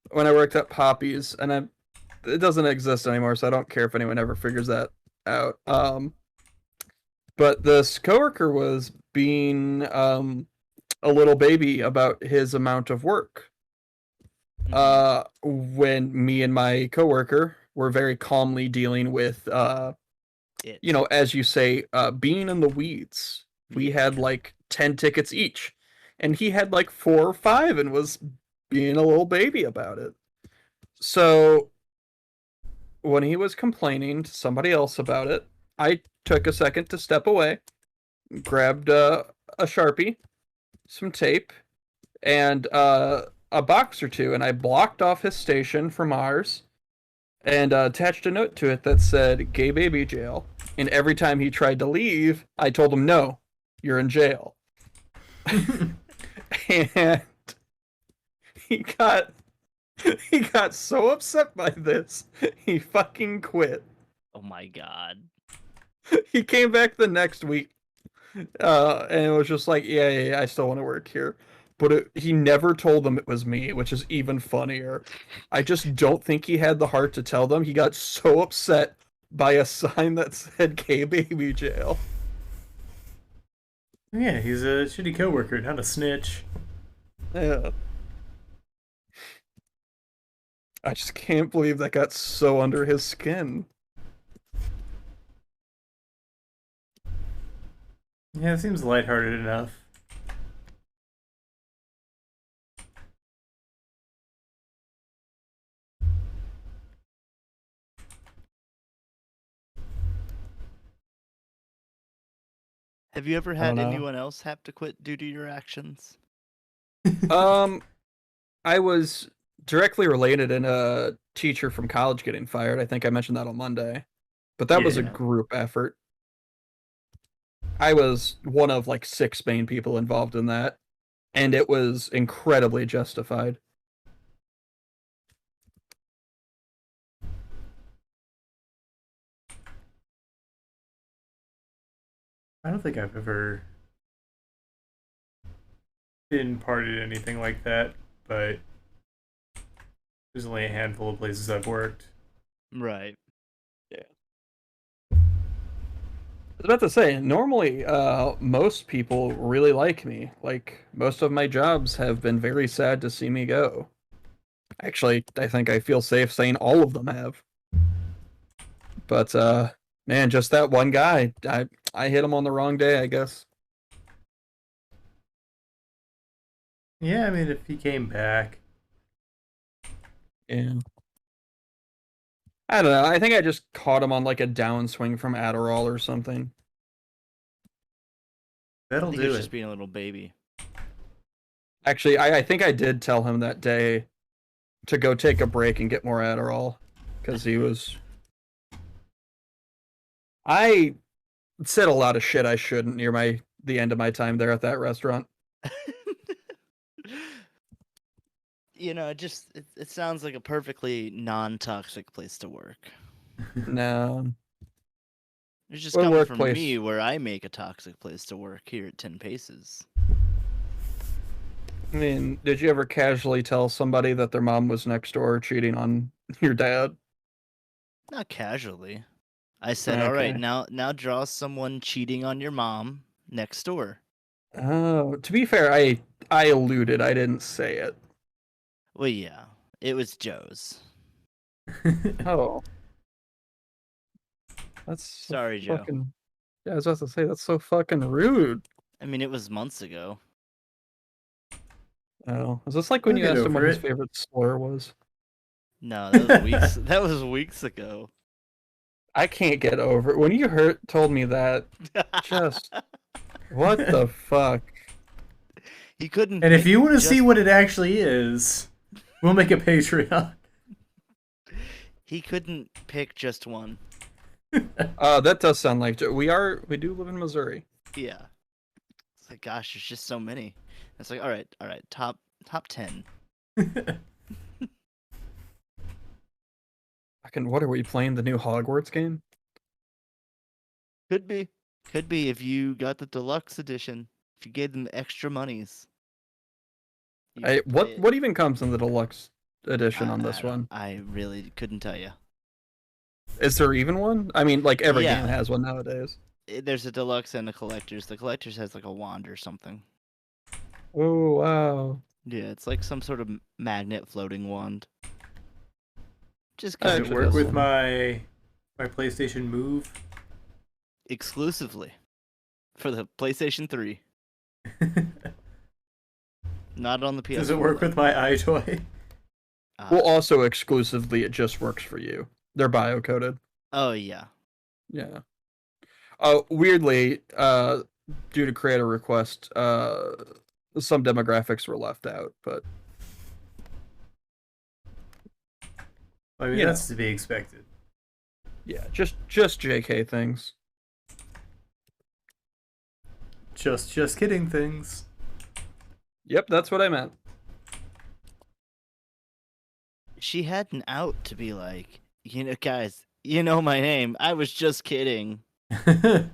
when I worked at Poppy's, and it doesn't exist anymore, so I don't care if anyone ever figures that out. But this coworker was being a little baby about his amount of work. When me and my coworker were very calmly dealing with as you say, being in the weeds. We had like 10 tickets each, and he had like 4 or 5 and was being a little baby about it. So when he was complaining to somebody else about it, I took a second to step away, grabbed a Sharpie, some tape, and a box or two, and I blocked off his station from ours and attached a note to it that said "Gay Baby Jail." And every time he tried to leave, I told him, "No, you're in jail." And he got so upset by this, he fucking quit. Oh my god. He came back the next week, and it was just like, yeah, I still want to work here. But he never told them it was me, which is even funnier. I just don't think he had the heart to tell them. He got so upset by a sign that said "Gay Baby Jail." Yeah, he's a shitty coworker, not a snitch. Yeah. I just can't believe that got so under his skin. Yeah, it seems lighthearted enough. Have you ever don't had know. anyone else have to quit due to your actions? I was directly related in a teacher from college getting fired. I think I mentioned that on Monday. But that was a Yeah. group effort. I was one of like 6 main people involved in that, and it was incredibly justified. I don't think I've ever been parted anything like that, but there's only a handful of places I've worked. Right. I was about to say, normally, most people really like me. Like, most of my jobs have been very sad to see me go. Actually, I think I feel safe saying all of them have. But, man, just that one guy, I hit him on the wrong day, I guess. Yeah, I mean, if he came back, Yeah. I don't know. I think I just caught him on like a downswing from Adderall or something. I that'll think he do was it. just being a little baby. Actually, I think I did tell him that day to go take a break and get more Adderall because he was. I said a lot of shit I shouldn't near the end of my time there at that restaurant. It sounds like a perfectly non-toxic place to work. No, It's just what coming from workplace? me where I make a toxic place to work here at 10 Paces. I mean, did you ever casually tell somebody that their mom was next door cheating on your dad? Not casually. I said, "All right, Okay. now draw someone cheating on your mom next door." Oh, to be fair, I alluded. I didn't say it. Well, yeah, it was Joe's. Oh, that's so Sorry, Joe. fucking. Yeah, I was about to say that's so fucking rude. I mean, it was months ago. Oh, is this like when I'll you get asked him what over his it. favorite slur was? No, that was weeks. That was weeks ago. I can't get over it. When you told me that, just what the fuck? He couldn't. And if pick you want to see just- what it actually is, we'll make a Patreon. he couldn't pick just one. That does sound like we do live in Missouri. Yeah. It's like, gosh, there's just so many. It's like, all right, top 10. Fucking, what are we playing? The new Hogwarts game? Could be if you got the deluxe edition. If you gave them extra monies. You could play What it. what even comes in the deluxe edition on this one? I really couldn't tell you. Is there even one? I mean, like every Yeah. game has one nowadays. There's a deluxe and a collector's. The collector's has like a wand or something. Oh wow! Yeah, it's like some sort of magnet floating wand. Just Does kind it of work cool. with my PlayStation Move? exclusively for the PlayStation 3. Not on the PS4. Does it work with my iToy? Well, also exclusively, it just works for you. They're bio-coded. Oh yeah. Yeah. Weirdly, due to creator request, some demographics were left out, but I mean, You that's to be expected. yeah, just JK things. Just kidding things. Yep, that's what I meant. She had an out to be like, guys, you know my name. I was just kidding. God,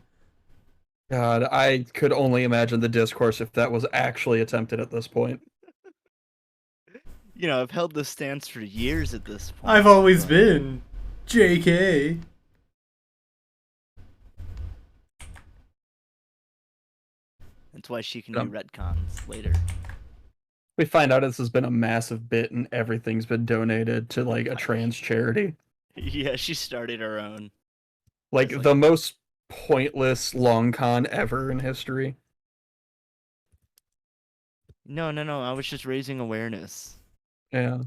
I could only imagine the discourse if that was actually attempted at this point. I've held this stance for years at this point. I've always but- been JK. That's why she can Um, do retcons later. We find out this has been a massive bit and everything's been donated to like a trans charity. Yeah, she started her own. Like It's like- the most pointless long con ever in history. No, I was just raising awareness. Yeah.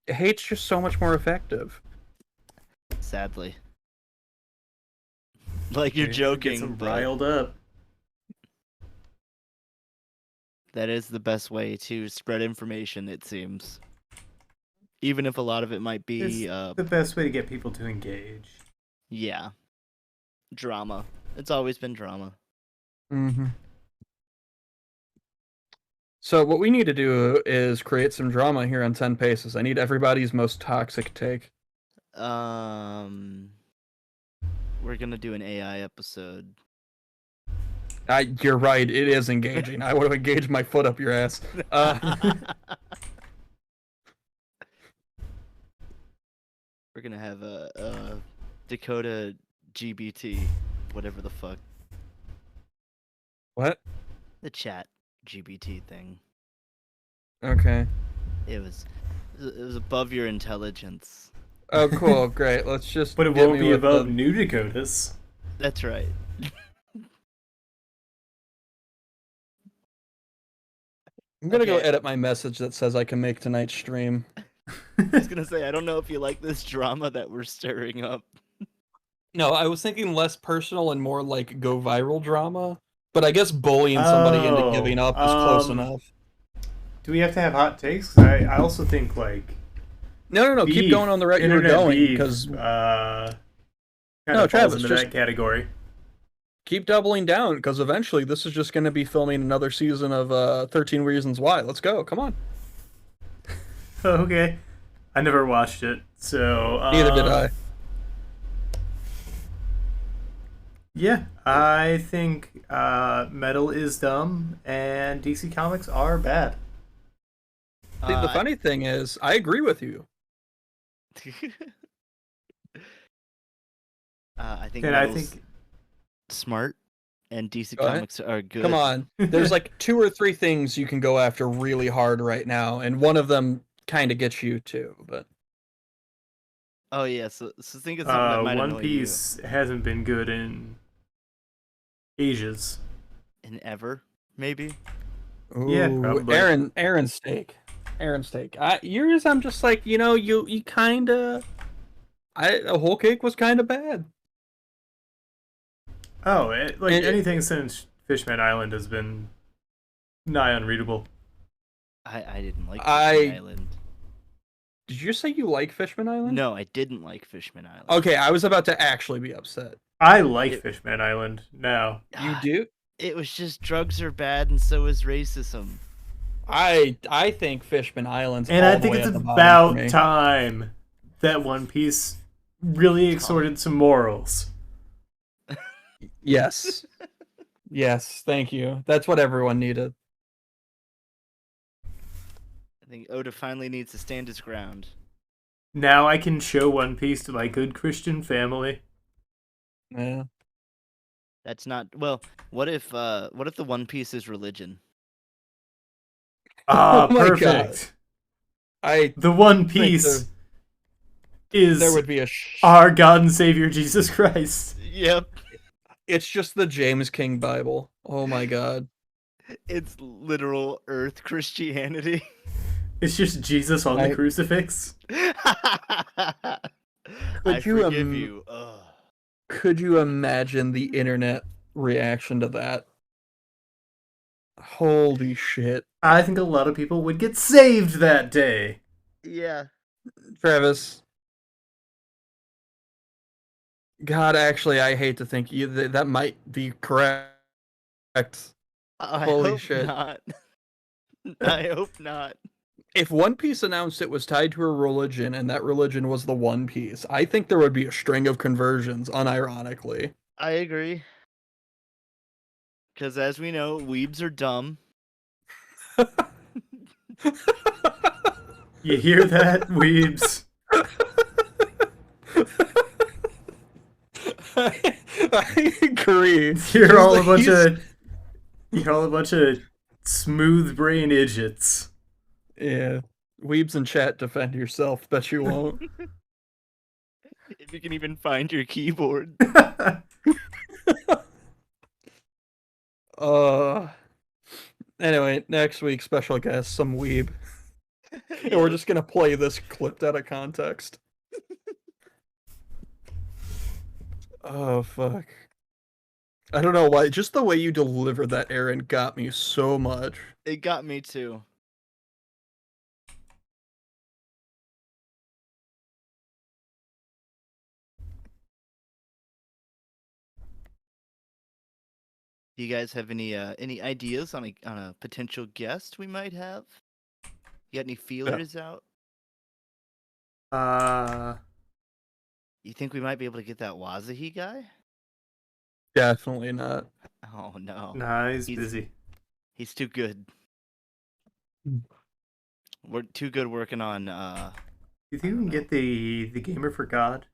Hate's just so much more effective. Sadly. Like you're Get joking, some but riled up. that is the best way to spread information, it seems. Even if a lot of it might be, It's the best way to get people to engage. yeah, drama. It's always been drama. Mm-hmm. So what we need to do is create some drama here on 10 Paces. I need everybody's most toxic take. we're gonna do an AI episode. You're right. It is engaging. I would have engaged my foot up your ass. We're gonna have a Dakota GBT, whatever the fuck, What? the chat GBT thing. Okay. It was above your intelligence. Oh, cool. Great. Let's just. But it get won't me be with above the- New Dakotas. That's right. I'm gonna go Okay. edit my message that says I can make tonight's stream. I was gonna say I don't know if you like this drama that we're stirring up. No, I was thinking less personal and more like go viral drama. But I guess bullying somebody into giving up is close enough. Do we have to have hot takes? 'Cause I also think like No. beef, Keep going on the route you were internet going beef, because kind No, of falls Travis, into just- that category. keep doubling down because eventually this is just going to be filming another season of 13 Reasons Why. Let's go. Come on. Okay, I never watched it, so Neither did I. Yeah, I think metal is dumb and DC Comics are bad. See, the funny thing is, I agree with you. I think And I Metal's think smart and DC Go ahead. Comics are good. Come on. There's like 2 or 3 things you can go after really hard right now, and one of them kind of gets you too. But Oh yeah, so think of something that might One annoy Piece hasn't been good in ages. you. In ever, maybe. Yeah, Ooh, probably. Aaron Steak. Yours, I'm just like, you kind of. A whole cake was kind of bad. Oh, And- anything since Fishman Island has been nigh unreadable. I didn't like I- Fishman Island. Did you say you like Fishman Island? No, I didn't like Fishman Island. Okay, I was about to actually be upset. I like It- Fishman Island now. You Ah, do? It was just drugs are bad and so is racism. I think Fishman Island's And all I the think way it's at the bottom about for me. time that One Piece really exhorted some morals. Yes. Yes, thank you. That's what everyone needed. I think Oda finally needs to stand his ground. Now I can show One Piece to my good Christian family. Yeah. That's not well. What if the One Piece is religion? Ah, Oh my perfect. I The One think Piece is there would be a our God and Savior Jesus Christ. Yep. It's just the James King Bible. Oh my god. It's literal Earth Christianity. It's just Jesus on the crucifix. I you, forgive you. Ugh. Could you imagine the internet reaction to that? Holy shit. I think a lot of people would get saved that day. Yeah. Travis. God, actually, I hate to think that might be correct. I Holy hope shit. not. I hope not. If One Piece announced it was tied to a religion and that religion was the One Piece, I think there would be a string of conversions, unironically. I agree. Because as we know, weebs are dumb. You hear that, weebs? I agree. You're all a bunch of smooth brain idiots. Yeah. Weebs in chat, defend yourself. Bet you won't. If you can even find your keyboard. Anyway, next week, special guest, some weeb. And we're just gonna play this clipped out of context. Oh, fuck. I don't know why, just the way you delivered that, Aaron, got me so much. It got me too. Do you guys have any ideas on a potential guest we might have? You got any feelers out? You think we might be able to get that Wazahi guy? Definitely not. Oh no. Nah, he's He's busy. he's too good. Hmm. We're too good working on You think we can get the gamer for God?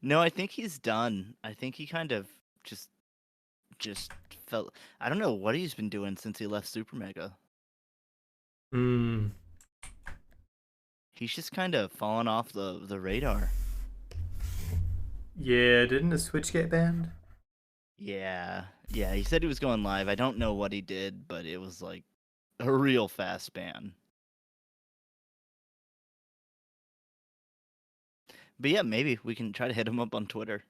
No, I think he's done. I think he kind of just just felt I don't know what he's been doing since he left Super Mega. Hmm. He's just kind of fallen off the radar. Yeah, didn't the Switch get banned? Yeah. Yeah, he said he was going live. I don't know what he did, but it was like a real fast ban. But yeah, maybe we can try to hit him up on Twitter.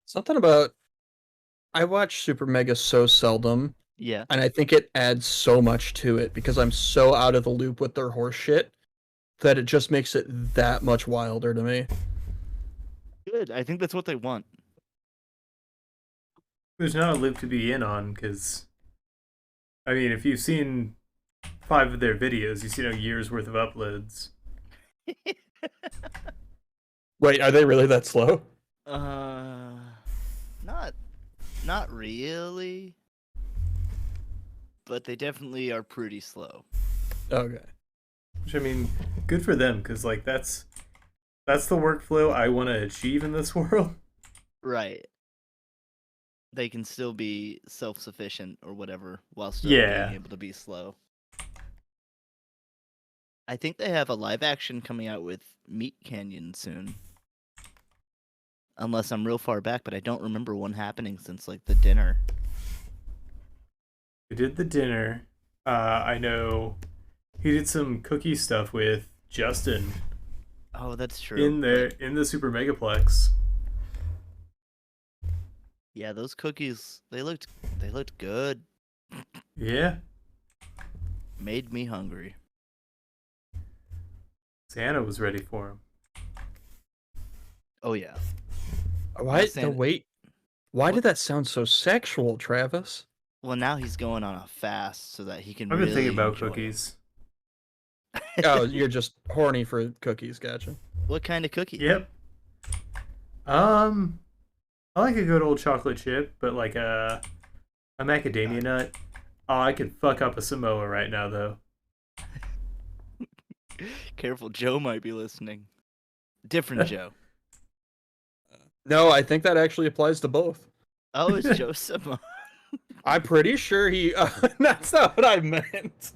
Something about I watch Super Mega so seldom, Yeah. and I think it adds so much to it because I'm so out of the loop with their horse shit that it just makes it that much wilder to me. Good. I think that's what they want. There's not a loop to be in on, because, I mean, if you've seen 5 of their videos, you've seen a year's worth of uploads. Wait, are they really that slow? Not not really, but they definitely are pretty slow. Okay. Which, I mean, good for them, because, like, that's the workflow I want to achieve in this world. Right. They can still be self-sufficient or whatever while still Yeah. being able to be slow. I think they have a live action coming out with Meat Canyon soon. Unless I'm real far back, but I don't remember one happening since like the dinner. We did the dinner. I know he did some cookie stuff with Justin Oh, that's true. in the Super Megaplex. Yeah, those cookies they looked good. Yeah. Made me hungry. Santa was ready for him. Oh yeah. Why? Santa- Wait. Why What? did that sound so sexual, Travis? Well, now he's going on a fast so that he can I've been really thinking about enjoy 'em. cookies. Oh, you're just horny for cookies, gotcha. What kind of cookie? Yep. I like a good old chocolate chip, but like a macadamia nut. Oh, I could fuck up a Samoa right now, though. Careful, Joe might be listening. Different Joe. No, I think that actually applies to both. Oh, it's Joe Samo. I'm pretty sure he. That's not what I meant.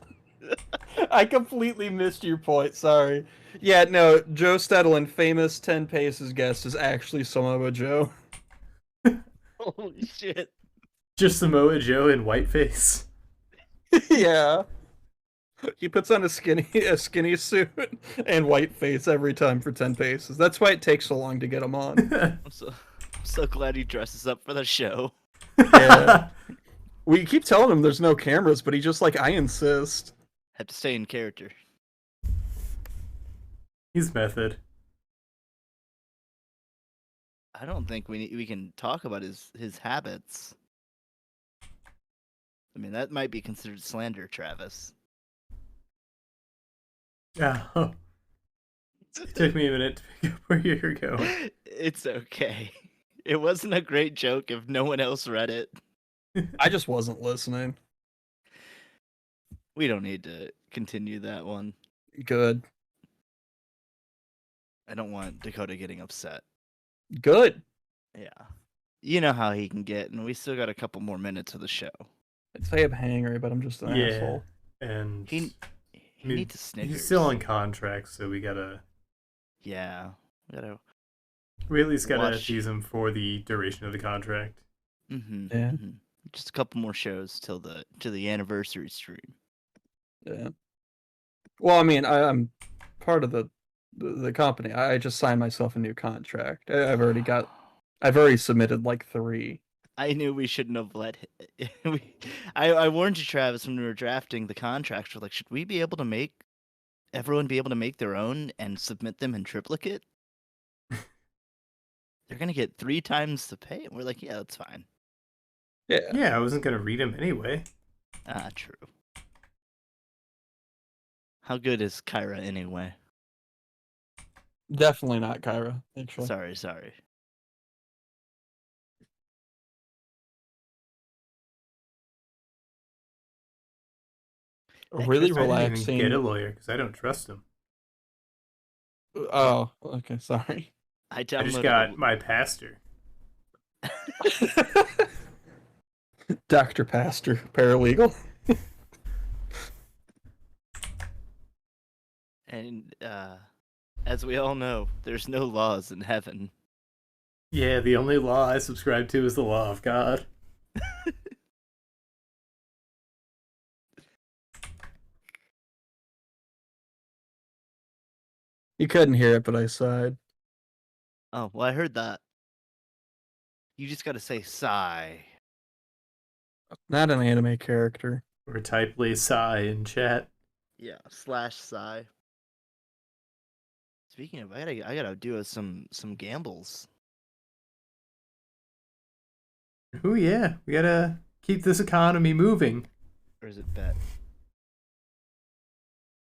I completely missed your point. Sorry. Yeah, no. Joe Stedlin, famous 10 Paces guest, is actually Samoa Joe. Holy shit. Just Samoa Joe in whiteface. Yeah. He puts on a skinny suit and white face every time for 10 paces. That's why it takes so long to get him on. I'm so glad he dresses up for the show. Yeah. We keep telling him there's no cameras, but he just like, I insist. Have to stay in character. He's method. I don't think we can talk about his habits. I mean, that might be considered slander, Travis. Yeah. It took me a minute to pick up where you're going. It's okay. It wasn't a great joke if no one else read it. I just wasn't listening. We don't need to continue that one. Good. I don't want Dakota getting upset. Good. Yeah. You know how he can get, and we still got a couple more minutes of the show. I'd say I'm hangry, but I'm just an Yeah. asshole. And He I mean, needs a Snickers. he's still on contract, so we Yeah. We at least gotta Watch. tease him for the duration of the contract. Yeah. Just a couple more shows till the anniversary stream. Yeah. Well, I mean, I'm part of the company. I just signed myself a new contract. I've already submitted like 3. I knew we shouldn't have let. I warned you, Travis, when we were drafting the contracts. We're like, should we be able to make everyone be able to make their own and submit them in triplicate? They're gonna get 3 times the pay, and we're like, yeah, that's fine. Yeah. Yeah, I wasn't gonna read him anyway. Ah, true. How good is Kyra anyway? Definitely not Kyra, actually. Sorry. A really I didn't even get a relaxing. lawyer because I don't trust him. Oh, okay, sorry. I I just downloaded got my pastor. Dr. Pastor, paralegal. and as we all know, there's no laws in heaven. Yeah, the only law I subscribe to is the law of God. You couldn't hear it, but I sighed. Oh, well, I heard that. You just gotta say sigh. Not an anime character. Or type Lay Sigh in chat. Yeah, /sigh. Speaking of, I gotta do some gambles. Ooh, yeah. We gotta keep this economy moving. Or is it bet?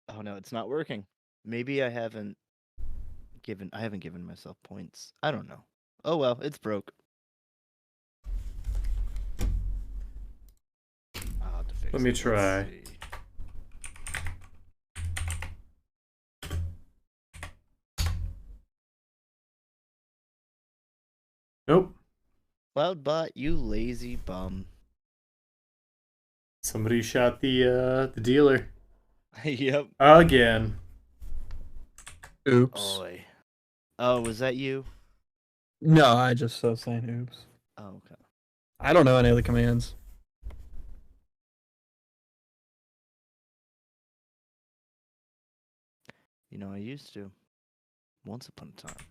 Oh no, it's not working. Maybe I haven't given myself points. I don't know. Oh well, it's broke. I'll have to fix Let me it. Let's try. see. Nope. Cloudbot, you lazy bum. Somebody shot the dealer. Yep. Again. Oops. Oi. Oh, was that you? No, I just was saying oops. Oh, okay. I don't know any of the commands. You know, I used to. Once upon a time.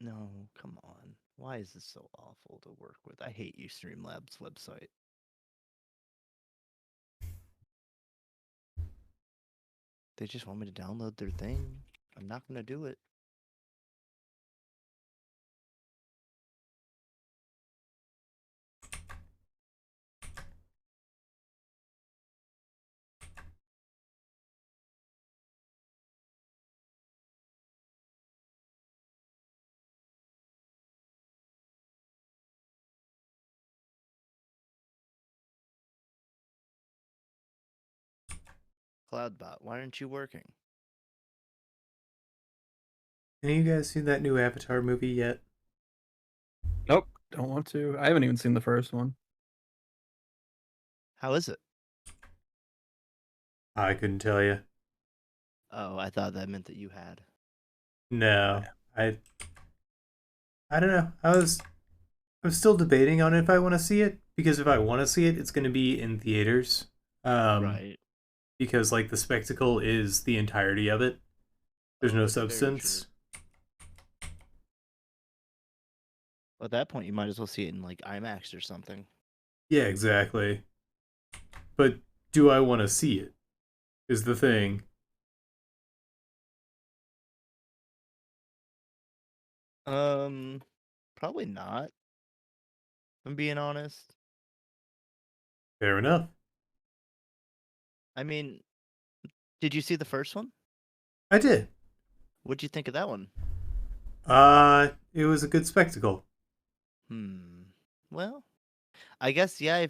No, come on. Why is this so awful to work with? I hate you, Streamlabs website. They just want me to download their thing. I'm not gonna do it. Cloudbot, why aren't you working? Any of you guys seen that new Avatar movie yet? Nope, don't want to. I haven't even seen the first one. How is it? I couldn't tell you. Oh, I thought that meant that you had. No. I don't know. I'm still debating on if I want to see it, because if I want to see it, it's going to be in theaters. Right. Because like the spectacle is the entirety of it. There's Oh, no that's very substance. true. Well, at that point, you might as well see it in like IMAX or something. Yeah, exactly. But do I want to see it? Is the thing. Probably not. If I'm being honest. Fair enough. I mean, did you see the first one? I did. What'd you think of that one? It was a good spectacle. Well, I guess yeah.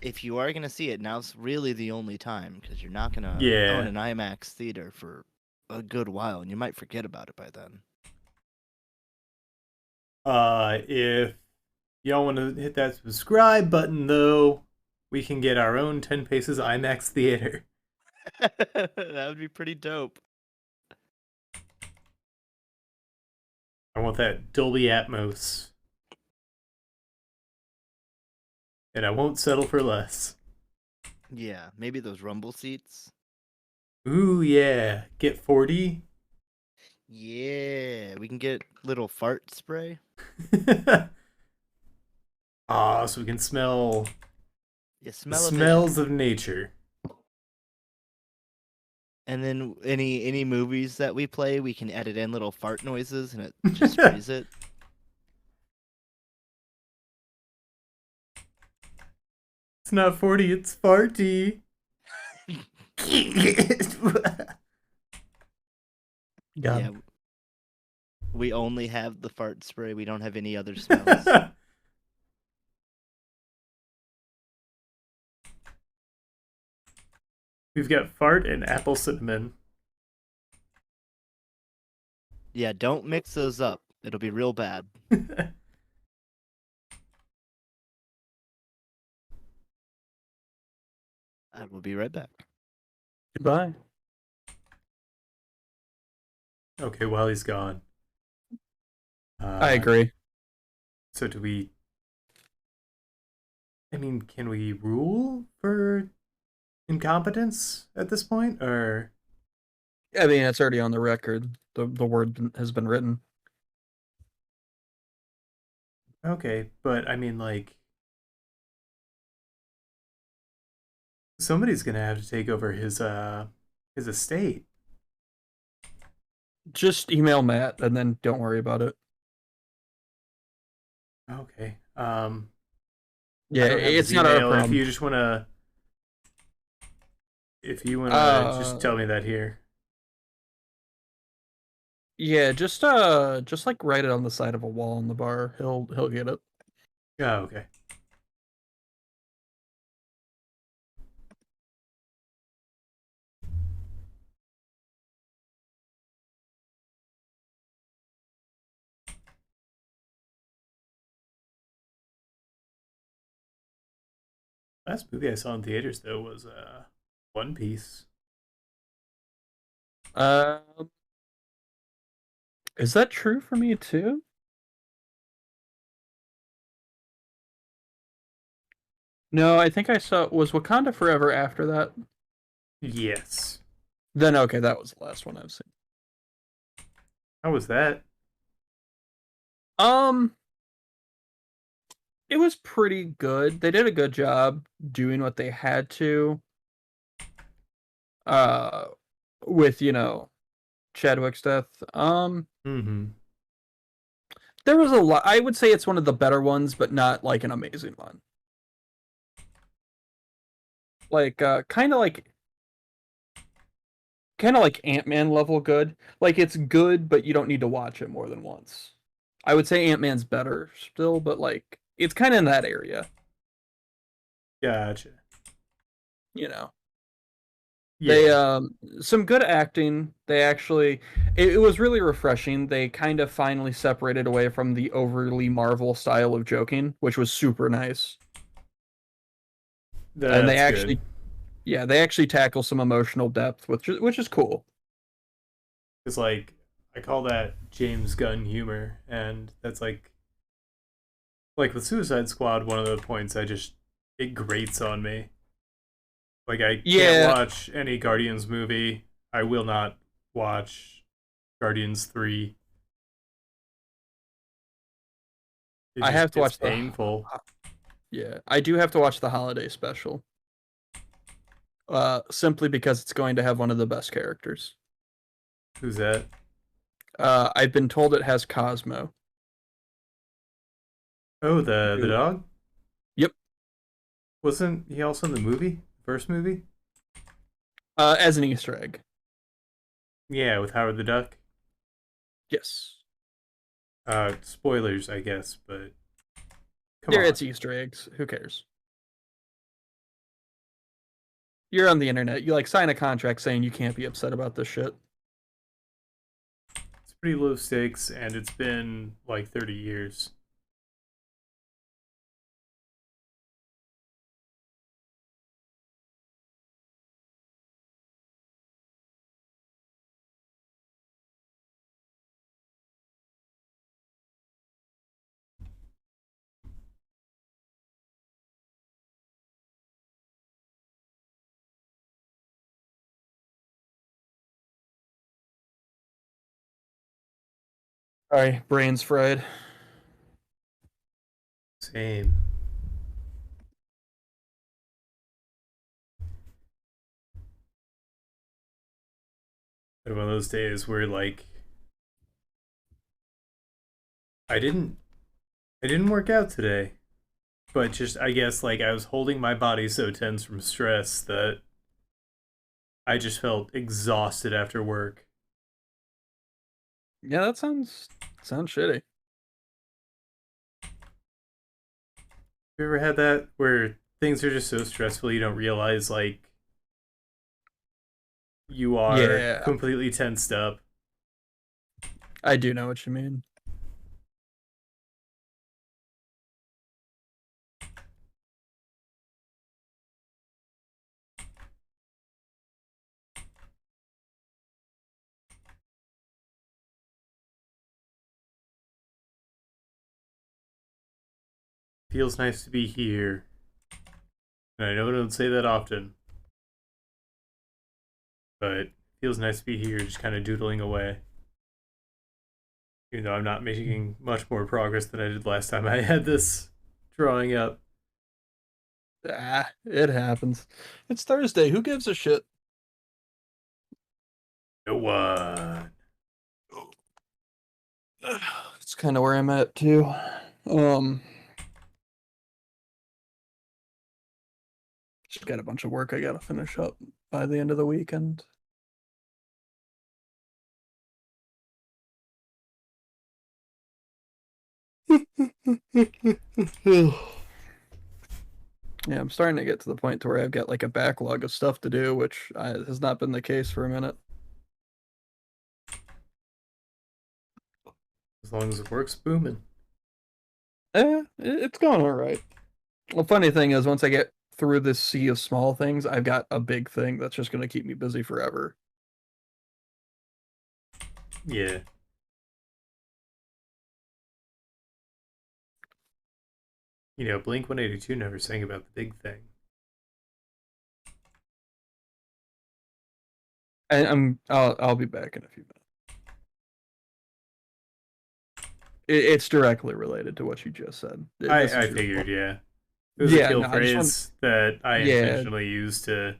If you are gonna see it, now's really the only time because you're not gonna own Yeah. an IMAX theater for a good while, and you might forget about it by then. If y'all want to hit that subscribe button, though, we can get our own 10 Paces IMAX theater. That would be pretty dope. I want that Dolby Atmos. And I won't settle for less. Yeah, maybe those rumble seats. Ooh, yeah. Get 40. Yeah, we can get little fart spray. So we can smell Yeah, the smell of smells of nature. And then any movies that we play, we can edit in little fart noises, and it just sprays it. It's not 40, it's farty. Yeah, God. we only have the fart spray. We don't have any other smells. We've got fart and apple cinnamon. Yeah, don't mix those up. It'll be real bad. I will be right back. Goodbye. Okay, while he's gone. I agree. So do we? I mean, can we rule for incompetence at this point, or I mean, it's already on the record. The word has been written. okay? But I mean, like, somebody's gonna have to take over his estate. Just email Matt and then don't worry about it. Okay. Yeah, I don't have it's his not our email. If problem. you just wanna, if you wanna, just Uh, tell me that here. yeah, just like write it on the side of a wall in the bar. He'll get it. Oh, okay. Last movie I saw in theaters though was One Piece. Uh, is that true for me too? No, I think I saw was Wakanda Forever after that. Yes. Then okay, that was the last one I've seen. How was that? Um, it was pretty good. They did a good job doing what they had to. Uh, with Chadwick's death. Mm-hmm. There was a lot. I would say it's one of the better ones, but not like an amazing one. Like kind of like Ant-Man level good. Like it's good, but you don't need to watch it more than once. I would say Ant-Man's better still, but like it's kind of in that area, Gotcha. you know. They Yeah. some good acting. They actually it was really refreshing. They kind of finally separated away from the overly Marvel style of joking, which was super nice. And they That's good. actually yeah, they actually tackle some emotional depth, which is cool. Because like I call that James Gunn humor, and that's like with Suicide Squad. One of the points I just it grates on me. Like I can't Yeah, watch any Guardians movie. I will not watch Guardians 3. I have to It's watch the painful. yeah, I do have to watch the holiday special. Simply because it's going to have one of the best characters. Who's that? I've been told it has Cosmo. Oh, the Who- dog? Yep. Wasn't he also in the movie? First movie? As an Easter egg. Yeah, with Howard the Duck. Yes. Spoilers, I guess, but come There, on. it's Easter eggs. Who cares? You're on the internet. You like sign a contract saying you can't be upset about this shit. It's pretty low stakes, and it's been like 30 years. Sorry, brains fried. Same. But one of those days where like I didn't I didn't work out today, but just I guess like I was holding my body so tense from stress that I just felt exhausted after work. Yeah, that sounds shitty. You ever had that where things are just so stressful you don't realize like you are Yeah, completely tensed up? I do know what you mean. Feels nice to be here. And I know I don't say that often, but it feels nice to be here, just kind of doodling away. Even though I'm not making much more progress than I did last time I had this drawing up. Ah, it happens. It's Thursday. Who gives a shit? No one. It's kind of where I'm at too. Um, just got a bunch of work I gotta finish up by the end of the weekend. Yeah, I'm starting to get to the point to where I've got like a backlog of stuff to do, which has not been the case for a minute. As long as it works, booming. It's going all right. The funny thing is, once I get through this sea of small things, I've got a big thing that's just going to keep me busy forever. Yeah. You know, Blink 182 never sang about the big thing. And I'll be back in a few minutes. It's directly related to what you just said. This is I your figured, fault. yeah. It was a Yeah, kill no, I just want. phrase that I Yeah, intentionally used to.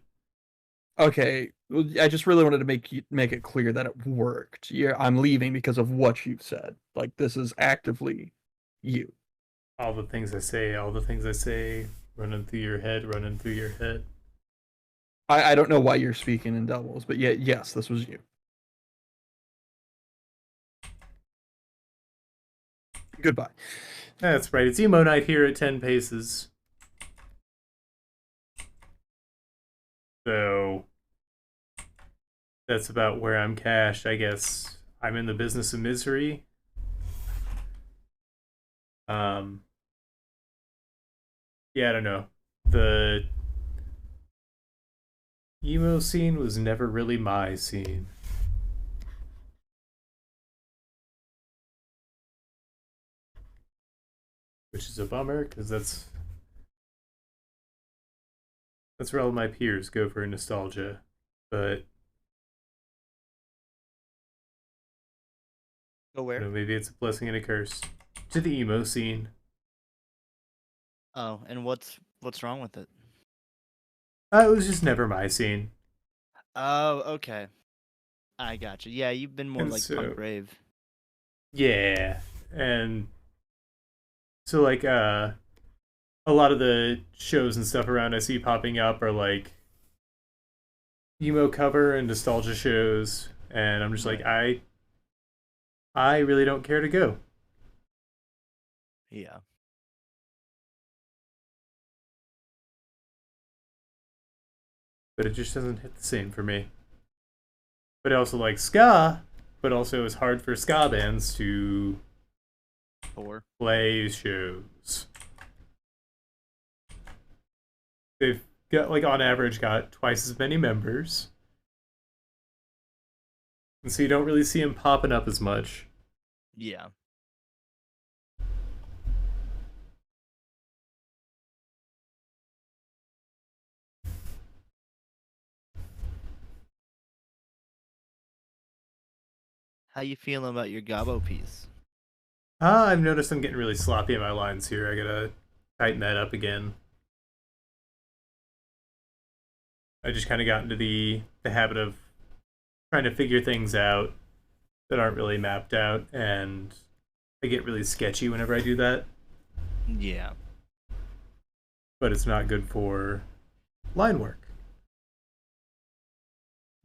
okay. Well, I just really wanted to make it clear that it worked. Yeah, I'm leaving because of what you said. Like this is actively you. All the things I say, all the things I say, running through your head, running through your head. I don't know why you're speaking in doubles, but yeah, yes, this was you. Goodbye. That's right, it's emo night here at 10 paces. So that's about where I'm cashed, I guess. I'm in the business of misery. Um, yeah, I don't know. The emo scene was never really my scene, which is a bummer because that's where all my peers go for nostalgia. But Go you where? know, maybe it's a blessing and a curse to the emo scene. Oh, and what's wrong with it? It was just never my scene, Oh, okay. I got you. Yeah, you've been more and like punk so rave. yeah, and so like a lot of the shows and stuff around I see popping up are like emo cover and nostalgia shows, and I'm just like Right. I really don't care to go, Yeah. but it just doesn't hit the same for me. But I also like ska, but also it's hard for ska bands to Four. play shows. They've got like on average got twice as many members, and so you don't really see them popping up as much. Yeah. How you feeling about your Gabo piece? I've noticed I'm getting really sloppy in my lines here. I gotta tighten that up again. I just kind of got into the habit of trying to figure things out that aren't really mapped out, and I get really sketchy whenever I do that. Yeah. But it's not good for line work.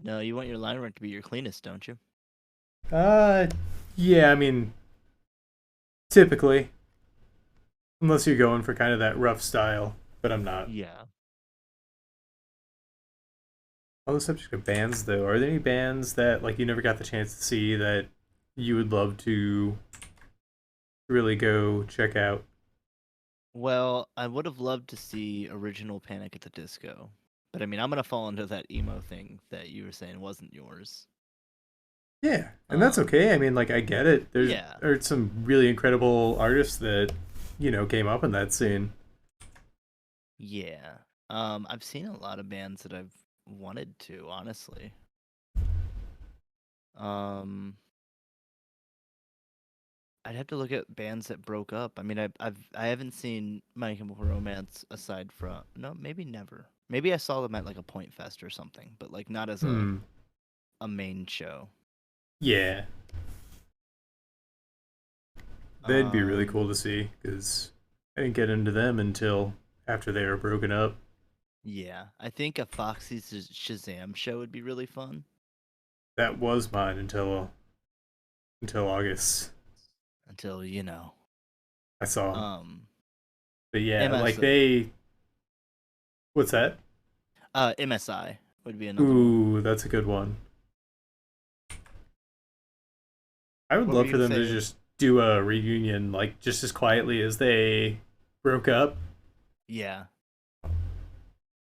No, you want your line work to be your cleanest, don't you? Uh, yeah, I mean, typically, unless you're going for kind of that rough style, but I'm not. Yeah. On the subject of bands, though, are there any bands that like you never got the chance to see that you would love to really go check out? Well, I would have loved to see original Panic at the Disco. But I mean, I'm gonna fall into that emo thing that you were saying wasn't yours. Yeah, and that's Um, okay. I mean, like I get it. There yeah, are some really incredible artists that came up in that scene. yeah. I've seen a lot of bands that I've wanted to, honestly. Um, I'd have to look at bands that broke up. I mean, I haven't seen My Chemical Romance aside from no, maybe never. Maybe I saw them at like a Point Fest or something, but like not as a Hmm. main show. Yeah, they'd be really Um, cool to see because I didn't get into them until after they were broken up. yeah, I think a Foxy's Shazam show would be really fun. That was mine until August. Until I saw them, um, but yeah, MS, like they. What's that? MSI would be another one. Ooh, that's a good one. I would What were love you for gonna them to say? just do a reunion, like just as quietly as they broke up. Yeah,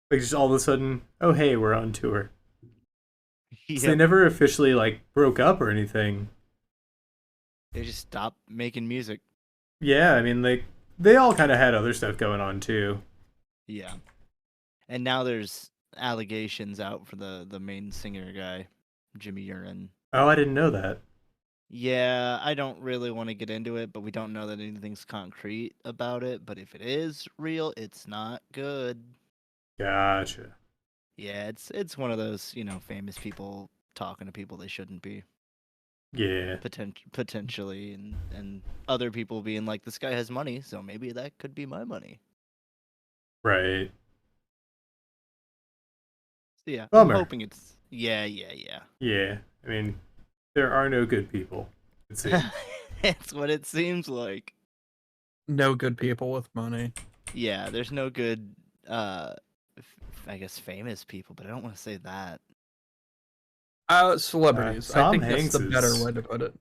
Like just all of a sudden, oh hey, we're on tour. So they yep. never officially like broke up or anything. They just stopped making music. Yeah, I mean they all kind of had other stuff going on too. Yeah, and now there's allegations out for the main singer guy, Jimmy Urine. Oh, I didn't know that. Yeah, I don't really want to get into it, but we don't know that anything's concrete about it. But if it is real, it's not good. Gotcha. Yeah, it's one of those famous people talking to people they shouldn't be Yeah. potentially, and other people being like, this guy has money, so maybe that could be my money. Right. So yeah, I'm Bummer. hoping it's yeah. Yeah. I mean, there are no good people, it seems. It's what it seems like. No good people with money. Yeah, there's no good I guess famous people, but I don't want to say that. Celebrities. I Tom think that's Hanks the better is way to put it.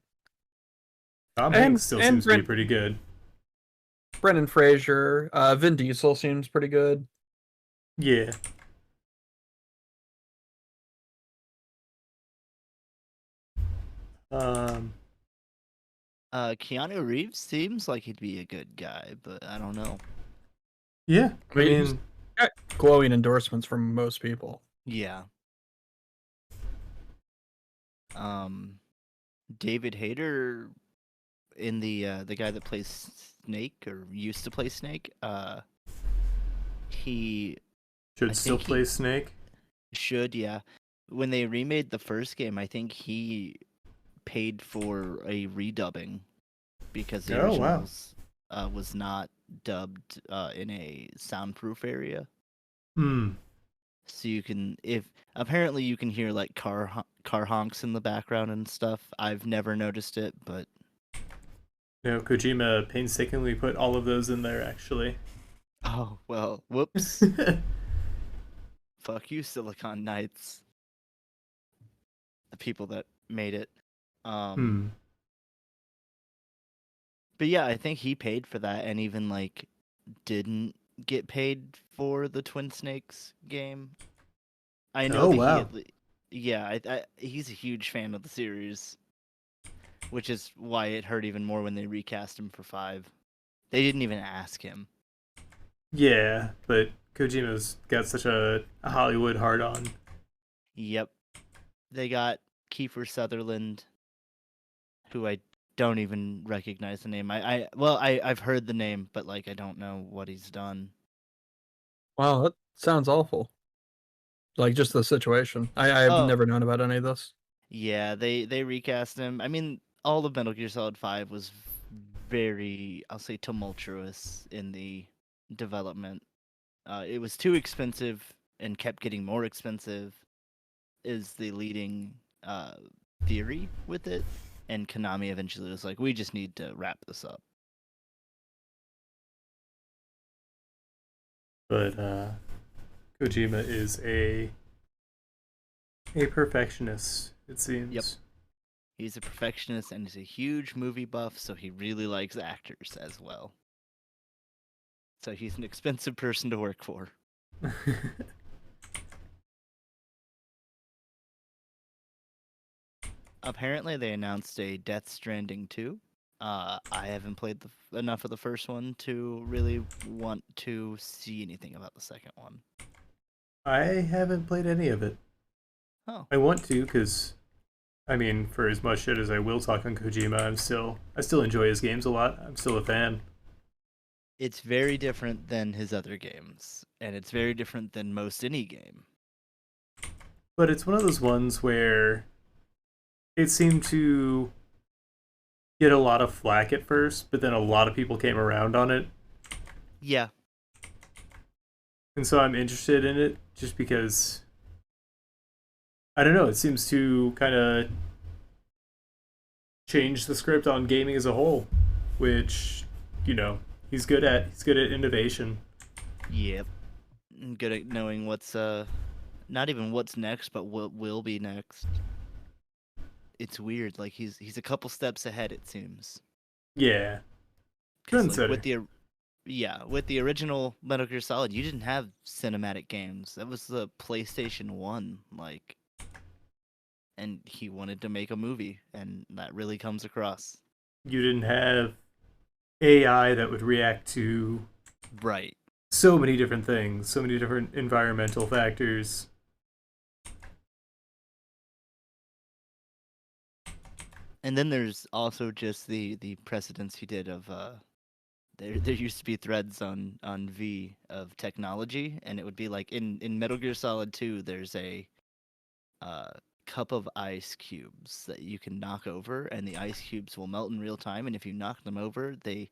Tom And Hanks still and seems to be Brent, pretty good. Brendan Fraser, Vin Diesel seems pretty good. Yeah. Um Keanu Reeves seems like he'd be a good guy, but I don't know. yeah. I I mean, he's mean, got glowing endorsements from most people. Yeah. Um, David Hayter in the guy that plays Snake or used to play Snake. He I should still think he play Snake. should, yeah. When they remade the first game, I think he paid for a redubbing because the Oh wow. originals was not dubbed in a soundproof area. Hmm. So you can, if apparently you can hear like car honks in the background and stuff. I've never noticed it, but No, Kojima painstakingly put all of those in there actually. oh well, whoops. Fuck you, Silicon Knights, the people that made it. Um, hmm. but yeah, I think he paid for that, and even like didn't get paid for the Twin Snakes game. I know Oh that he wow. at yeah, he's a huge fan of the series, which is why it hurt even more when they recast him for 5. They didn't even ask him. Yeah, but Kojima's got such a Hollywood hard on. Yep, they got Kiefer Sutherland, who I don't even recognize the name. I've heard the name, but like I don't know what he's done. Wow, that sounds awful. Like just the situation. I've Oh, never known about any of this. yeah, they recast him. I mean, all of Metal Gear Solid 5 was very, I'll say, tumultuous in the development. It was too expensive and kept getting more expensive. is the leading theory with it, and Konami eventually was like, we just need to wrap this up. But Kojima is a perfectionist, it seems. Yep. He's a perfectionist and he's a huge movie buff, so he really likes actors as well. So he's an expensive person to work for. Apparently, they announced a Death Stranding 2. I haven't played enough of the first one to really want to see anything about the second one. I haven't played any of it. Oh, I want to, because I mean, for as much shit as I will talk on Kojima, I still enjoy his games a lot. I'm still a fan. it's very different than his other games, and it's very different than most any game. But it's one of those ones where it seemed to get a lot of flack at first, but then a lot of people came around on it. Yeah, And so I'm interested in it just because I don't know, it seems to kind of change the script on gaming as a whole, which, you know, he's good at. He's good at innovation. yep. Good at knowing what's not even what's next, but what will be next. It's weird. Like he's a couple steps ahead. It seems. Yeah. 'Cause, like Trendsetter. with the original Metal Gear Solid, you didn't have cinematic games. That was the PlayStation 1, like, and he wanted to make a movie, and that really comes across. You didn't have AI that would react to Right. so many different things, so many different environmental factors. And then there's also just the precedence he did of there used to be threads on V of technology, and it would be like in Metal Gear Solid 2 there's a uh, cup of ice cubes that you can knock over, and the ice cubes will melt in real time. And if you knock them over, they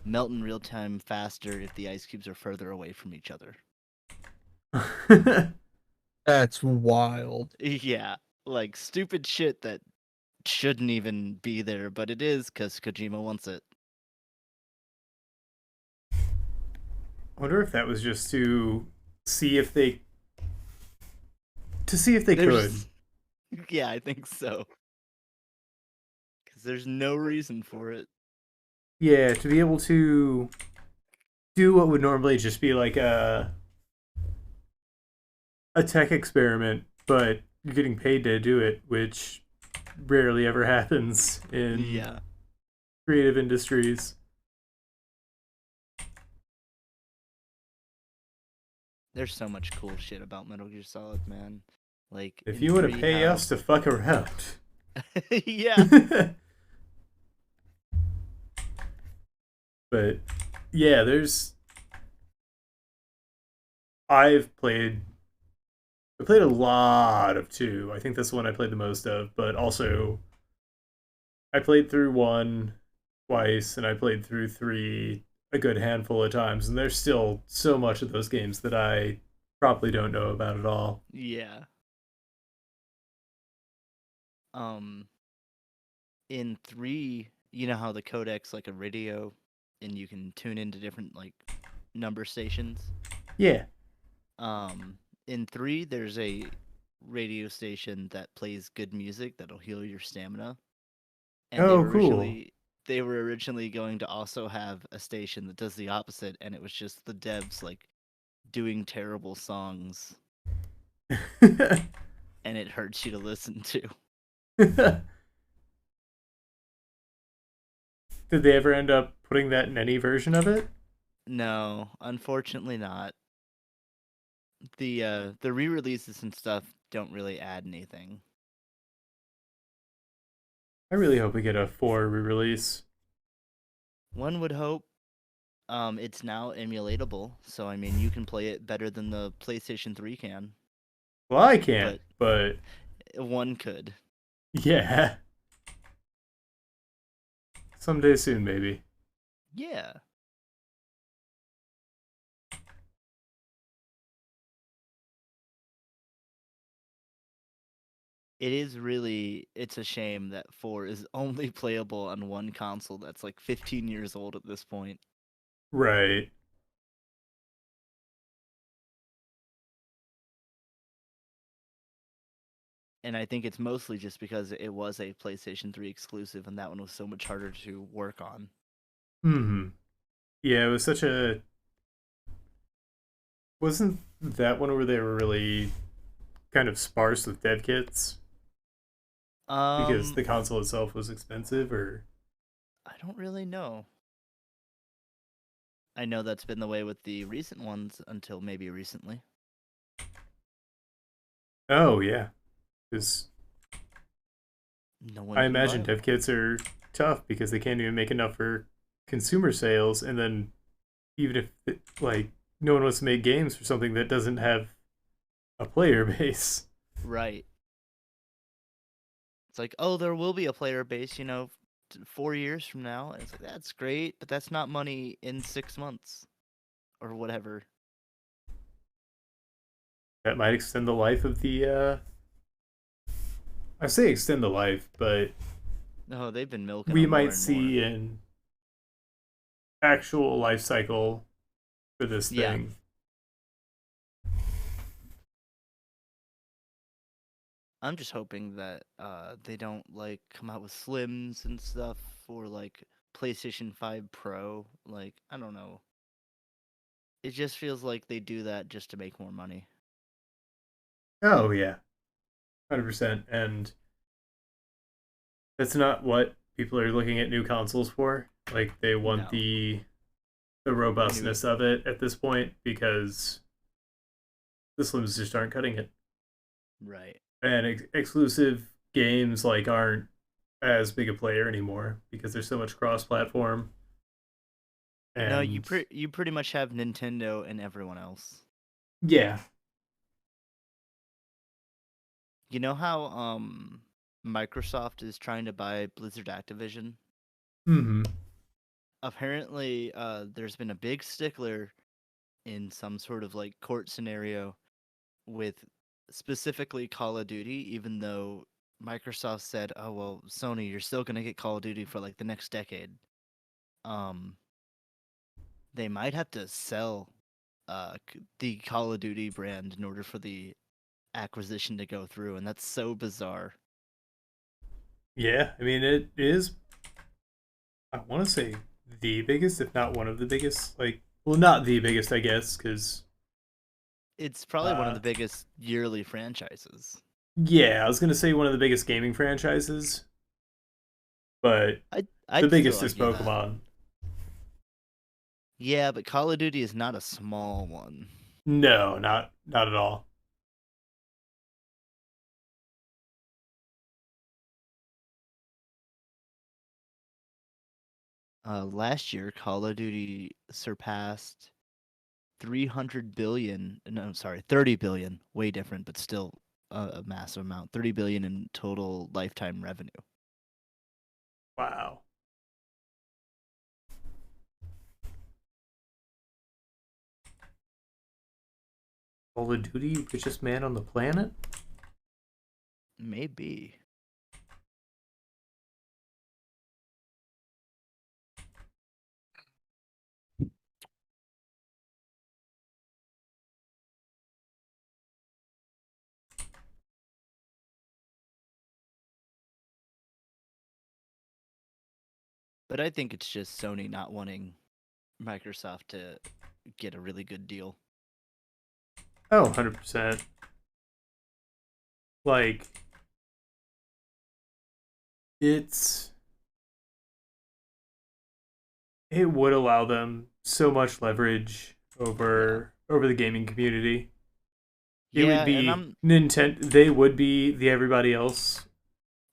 melt in real time faster if the ice cubes are further away from each other. That's wild. Yeah, like stupid shit that shouldn't even be there, but it is because Kojima wants it. I wonder if that was just to see if they could. There's, yeah, I think so. Because there's no reason for it. Yeah, to be able to do what would normally just be like a tech experiment, but you're getting paid to do it, which rarely ever happens in Yeah. creative industries. There's so much cool shit about Metal Gear Solid, man. Like If in you want to 3 pay how... us to fuck around. Yeah. But yeah, there's I've played a lot of 2. I think that's the one I played the most of, but also I played through 1 twice and I played through 3 a good handful of times, and there's still so much of those games that I probably don't know about at all. Yeah. Um in 3, you know how the codec's like a radio and you can tune into different like number stations? Yeah. In 3 there's a radio station that plays good music that'll heal your stamina. And Oh, cool. they were originally going to also have a station that does the opposite, and it was just the devs like doing terrible songs, and it hurts you to listen to. Did they ever end up putting that in any version of it? No, unfortunately not. The re-releases and stuff don't really add anything. I really hope we get a 4 re-release. One would hope. It's now emulatable, so I mean you can play it better than the PlayStation 3 can, Well, I can't, but but one could. yeah. Someday soon, maybe. Yeah. It is really, it's a shame that 4 is only playable on one console that's like 15 years old at this point. Right. And I think it's mostly just because it was a PlayStation 3 exclusive and that one was so much harder to work on. Hmm. Yeah, it was such a. Wasn't that one where they were really kind of sparse with dev kits because Um, the console itself was expensive, or? I don't really know. I know that's been the way with the recent ones until maybe recently. Oh yeah, because No one I can buy imagine them. dev kits are tough because they can't even make enough for consumer sales, and then even if like no one wants to make games for something that doesn't have a player base. Right. It's like, oh, there will be a player base, 4 years from now. And it's like, that's great, but that's not money in 6 months or whatever. That might extend the life of the. I say extend the life, but No, they've been milking we them more might and more. see an actual life cycle for this Yeah. thing. I'm just hoping that they don't like come out with slims and stuff for like PlayStation 5 Pro. Like, I don't know. It just feels like they do that just to make more money. Oh yeah, 100%. And that's not what people are looking at new consoles for. Like they want No. the A new robustness of it at this point because the Slims just aren't cutting it. right. And exclusive games like aren't as big a player anymore because there's so much cross-platform. No, you And you pretty much have Nintendo and everyone else. yeah, You know how Microsoft is trying to buy Blizzard Activision? mm-hmm. Apparently, there's been a big stickler in some sort of like court scenario with specifically Call of Duty, even though Microsoft said, "Oh well, Sony, you're still gonna get Call of Duty for like the next decade." Um, they might have to sell the Call of Duty brand in order for the acquisition to go through, and that's so bizarre. Yeah, I mean it is. I want to say the biggest, if not one of the biggest. Like, well, not the biggest, I guess, because It's probably one of uh, the biggest yearly franchises. yeah, I was gonna say one of the biggest gaming franchises, but the I'd still biggest is argue that. Pokemon. Yeah, but Call of Duty is not a small one. No, not at all. Last year, Call of Duty surpassed 300 billion. No, sorry, 30 billion. Way different, but still a massive amount. 30 billion in total lifetime revenue. Wow. Call of Duty, richest man on the planet. Maybe. But I think it's just Sony not wanting Microsoft to get a really good deal. Oh, 100%. Like, it's it would allow them so much leverage Yeah. over the gaming community. It would Yeah, and be Nintendo. They would be the everybody else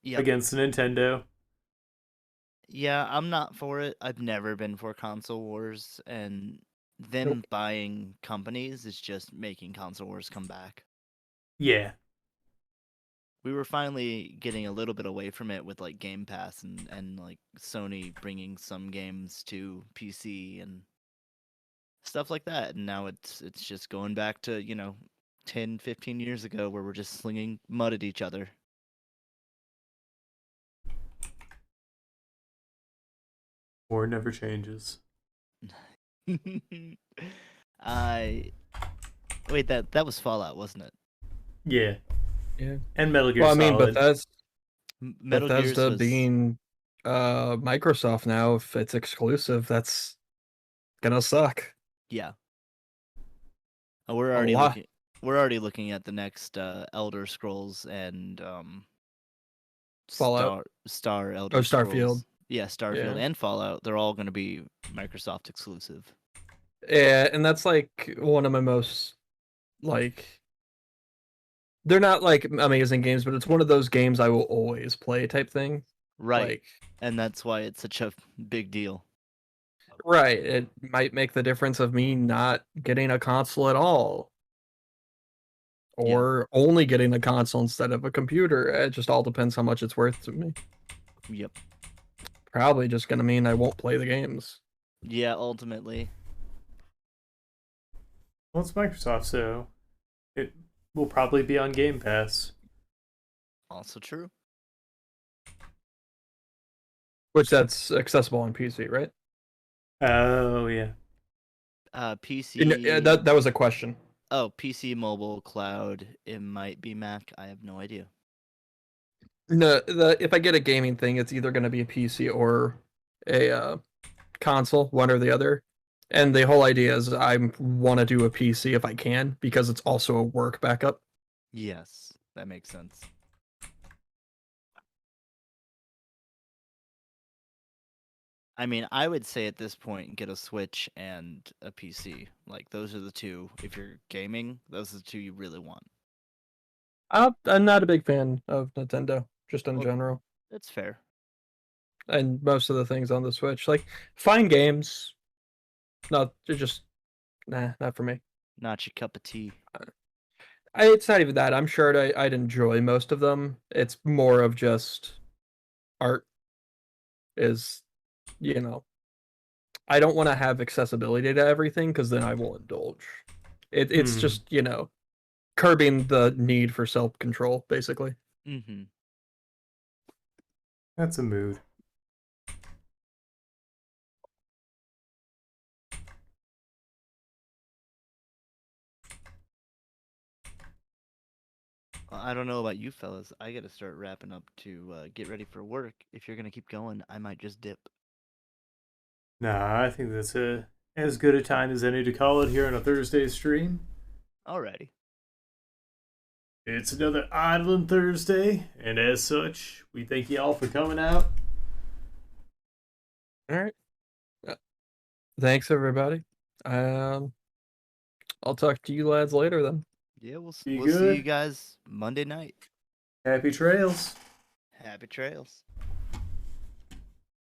yep. against Nintendo. Yeah, I'm not for it. I've never been for console wars, and them Nope. buying companies is just making console wars come back. Yeah, We were finally getting a little bit away from it with like Game Pass and like Sony bringing some games to PC and stuff like that. And now it's just going back to, 10, 15 years ago where we're just slinging mud at each other. War never changes. I wait. That was Fallout, wasn't it? Yeah, Yeah. and Metal Gear Well, I mean, Solid. Metal Gears Bethesda was being Microsoft now, if it's exclusive, that's gonna suck yeah. We're a already lot. looking. We're already looking at the next Elder Scrolls and Fallout. Star Oh, Elder Starfield. Scrolls. Yeah, Starfield Yeah. and Fallout. They're all going to be Microsoft exclusive. Yeah, and that's like one of my most like they're not like amazing games, but it's one of those games I will always play type thing. Right. Like, And that's why it's such a big deal. right, it might make the difference of me not getting a console at all or only getting a console instead of a computer. It just all depends how much it's worth to me. Yep. Probably just gonna mean I won't play the games. Yeah, ultimately. Well, it's Microsoft, so it will probably be on Game Pass. Also true. Which that's accessible on PC, right? Oh yeah. PC. That was a question. Oh, PC, mobile, cloud. It might be Mac. I have no idea. No, if I get a gaming thing, it's either gonna be a PC or a console, one or the other. And the whole idea is I want to do a PC if I can because it's also a work backup. Yes, that makes sense. I mean, I would say at this point, get a Switch and a PC. Like, those are the two. If you're gaming, those are the two you really want. I'm not a big fan of Nintendo, just in Well, general, that's fair. and most of the things on the Switch, like fine games, not they're just not for me. Not your cup of tea. It's not even that. I'm sure I'd enjoy most of them. It's more of just art is, you know, I don't want to have accessibility to everything because then I will indulge. It's just, curbing the need for self-control, basically. Mm-hmm. That's a mood. I don't know about you fellas. I gotta start wrapping up to get ready for work. If you're gonna keep going, I might just dip. Nah, I think that's as good a time as any to call it here on a Thursday stream. Alrighty. It's another Idling Thursday, and as such, we thank you all for coming out. All right. Thanks, everybody. I'll talk to you lads later then. Yeah, we'll Be see you good. guys Monday night. Happy trails. Happy trails.